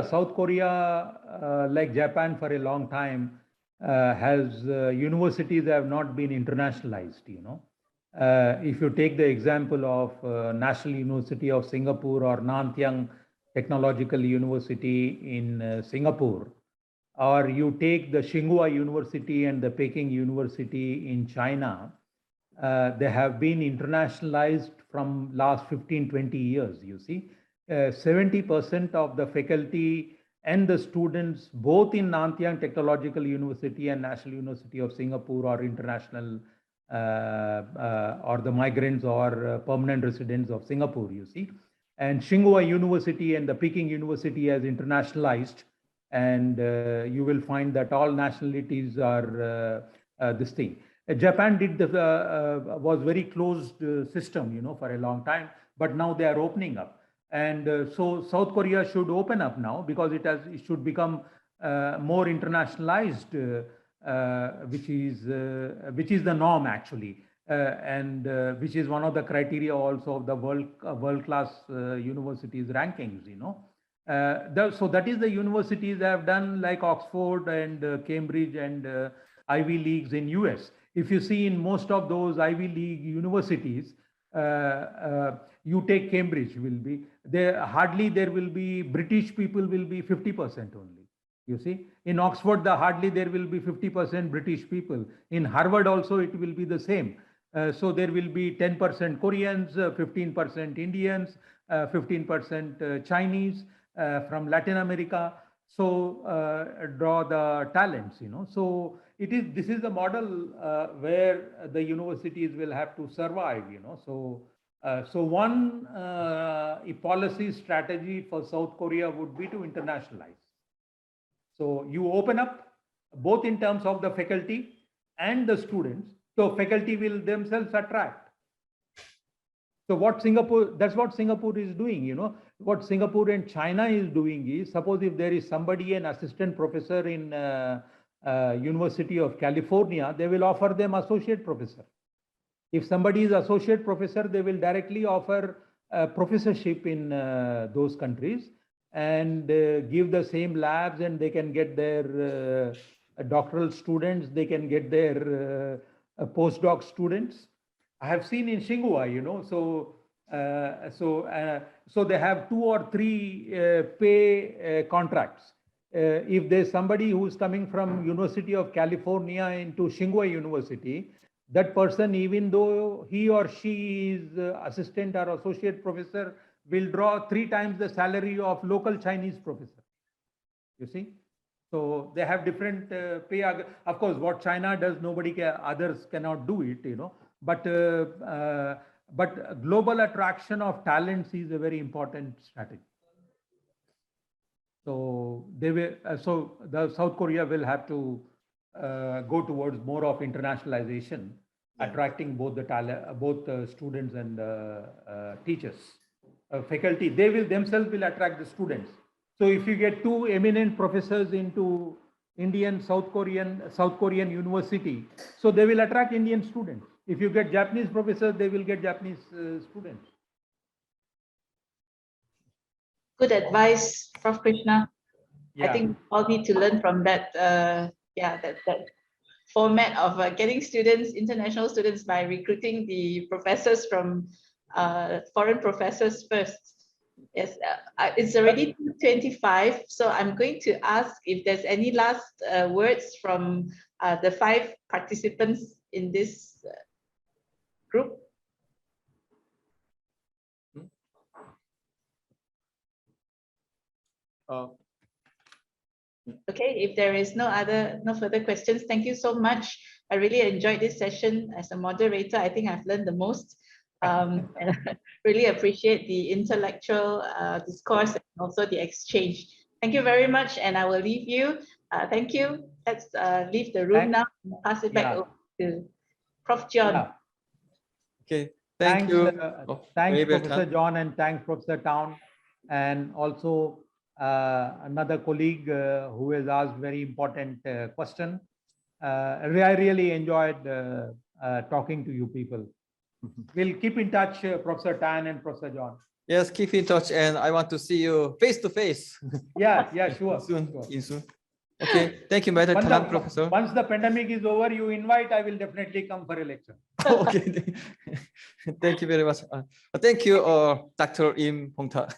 South Korea, like Japan for a long time, has universities have not been internationalized. If you take the example of National University of Singapore or Nanyang Technological University in Singapore, or you take the Tsinghua University and the Peking University in China, they have been internationalized from last 15-20 years. You see, 70% of the faculty and the students both in Nanyang Technological University and National University of Singapore are international, or the migrants or permanent residents of Singapore, you see. And Tsinghua University and the Peking University has internationalized and you will find that all nationalities are this thing. Japan did was very closed system, you know, for a long time, but now they are opening up, and so South Korea should open up now because it should become more internationalized, which is the norm actually, and which is one of the criteria also of the world-class universities rankings, you know. So that is the universities have done, like Oxford and Cambridge and Ivy Leagues in US. If you see in most of those Ivy League universities, you take Cambridge, will be there, hardly there will be British people, will be 50% only. You see, in Oxford, hardly there will be 50% British people. In Harvard also it will be the same. So there will be 10% Koreans, 15% Indians, 15% Chinese from Latin America. So draw the talents, you know. So this is the model where the universities will have to survive, you know. So so one policy strategy for South Korea would be to internationalize. So you open up both in terms of the faculty and the students. So faculty will themselves attract. So that's what Singapore is doing, you know. What Singapore and China is doing is, suppose if there is somebody, an assistant professor in University of California, they will offer them associate professor. If somebody is associate professor, they will directly offer a professorship in those countries and give the same labs, and they can get their doctoral students, they can get their postdoc students. I have seen in Tsinghua, you know, so they have 2 or 3 pay contracts. If there's somebody who's coming from University of California into Tsinghua University, that person, even though he or she is assistant or associate professor, will draw 3 times the salary of local Chinese professor. You see? So they have different pay. Of course, what China does, others cannot do it, you know. But global attraction of talents is a very important strategy. So the South Korea will have to go towards more of internationalization, attracting both the talent, both students and teachers, faculty. They will themselves attract the students. So if you get 2 eminent professors into South Korean university, so they will attract Indian students. If you get Japanese professors, they will get Japanese students. Good advice, Prof. Krishna. Yeah. I think we all need to learn from that. That format of getting students, international students, by recruiting the professors from foreign professors first. Yes, it's already 2:25, so I'm going to ask if there's any last words from the 5 participants in this group. Okay, if there is no further questions, thank you so much. I really enjoyed this session as a moderator. I think I've learned the most. And I really appreciate the intellectual discourse and also the exchange. Thank you very much, and I will leave you. Thank you. Let's leave the room now and pass it back over to Prof. Jeon. Yeah. Okay, thanks you. Thanks, Professor Jeon, and thanks, Professor Town, and also another colleague who has asked very important question. I really enjoyed talking to you people. We'll keep in touch, Professor Tan and Professor Jeon. Yes, keep in touch, and I want to see you face to face. Yeah, sure. Soon. Sure. Okay, thank you, Madam Professor. Once the pandemic is over, you invite, I will definitely come for a lecture. Okay, thank you very much. Thank you, Dr. Im Hongta.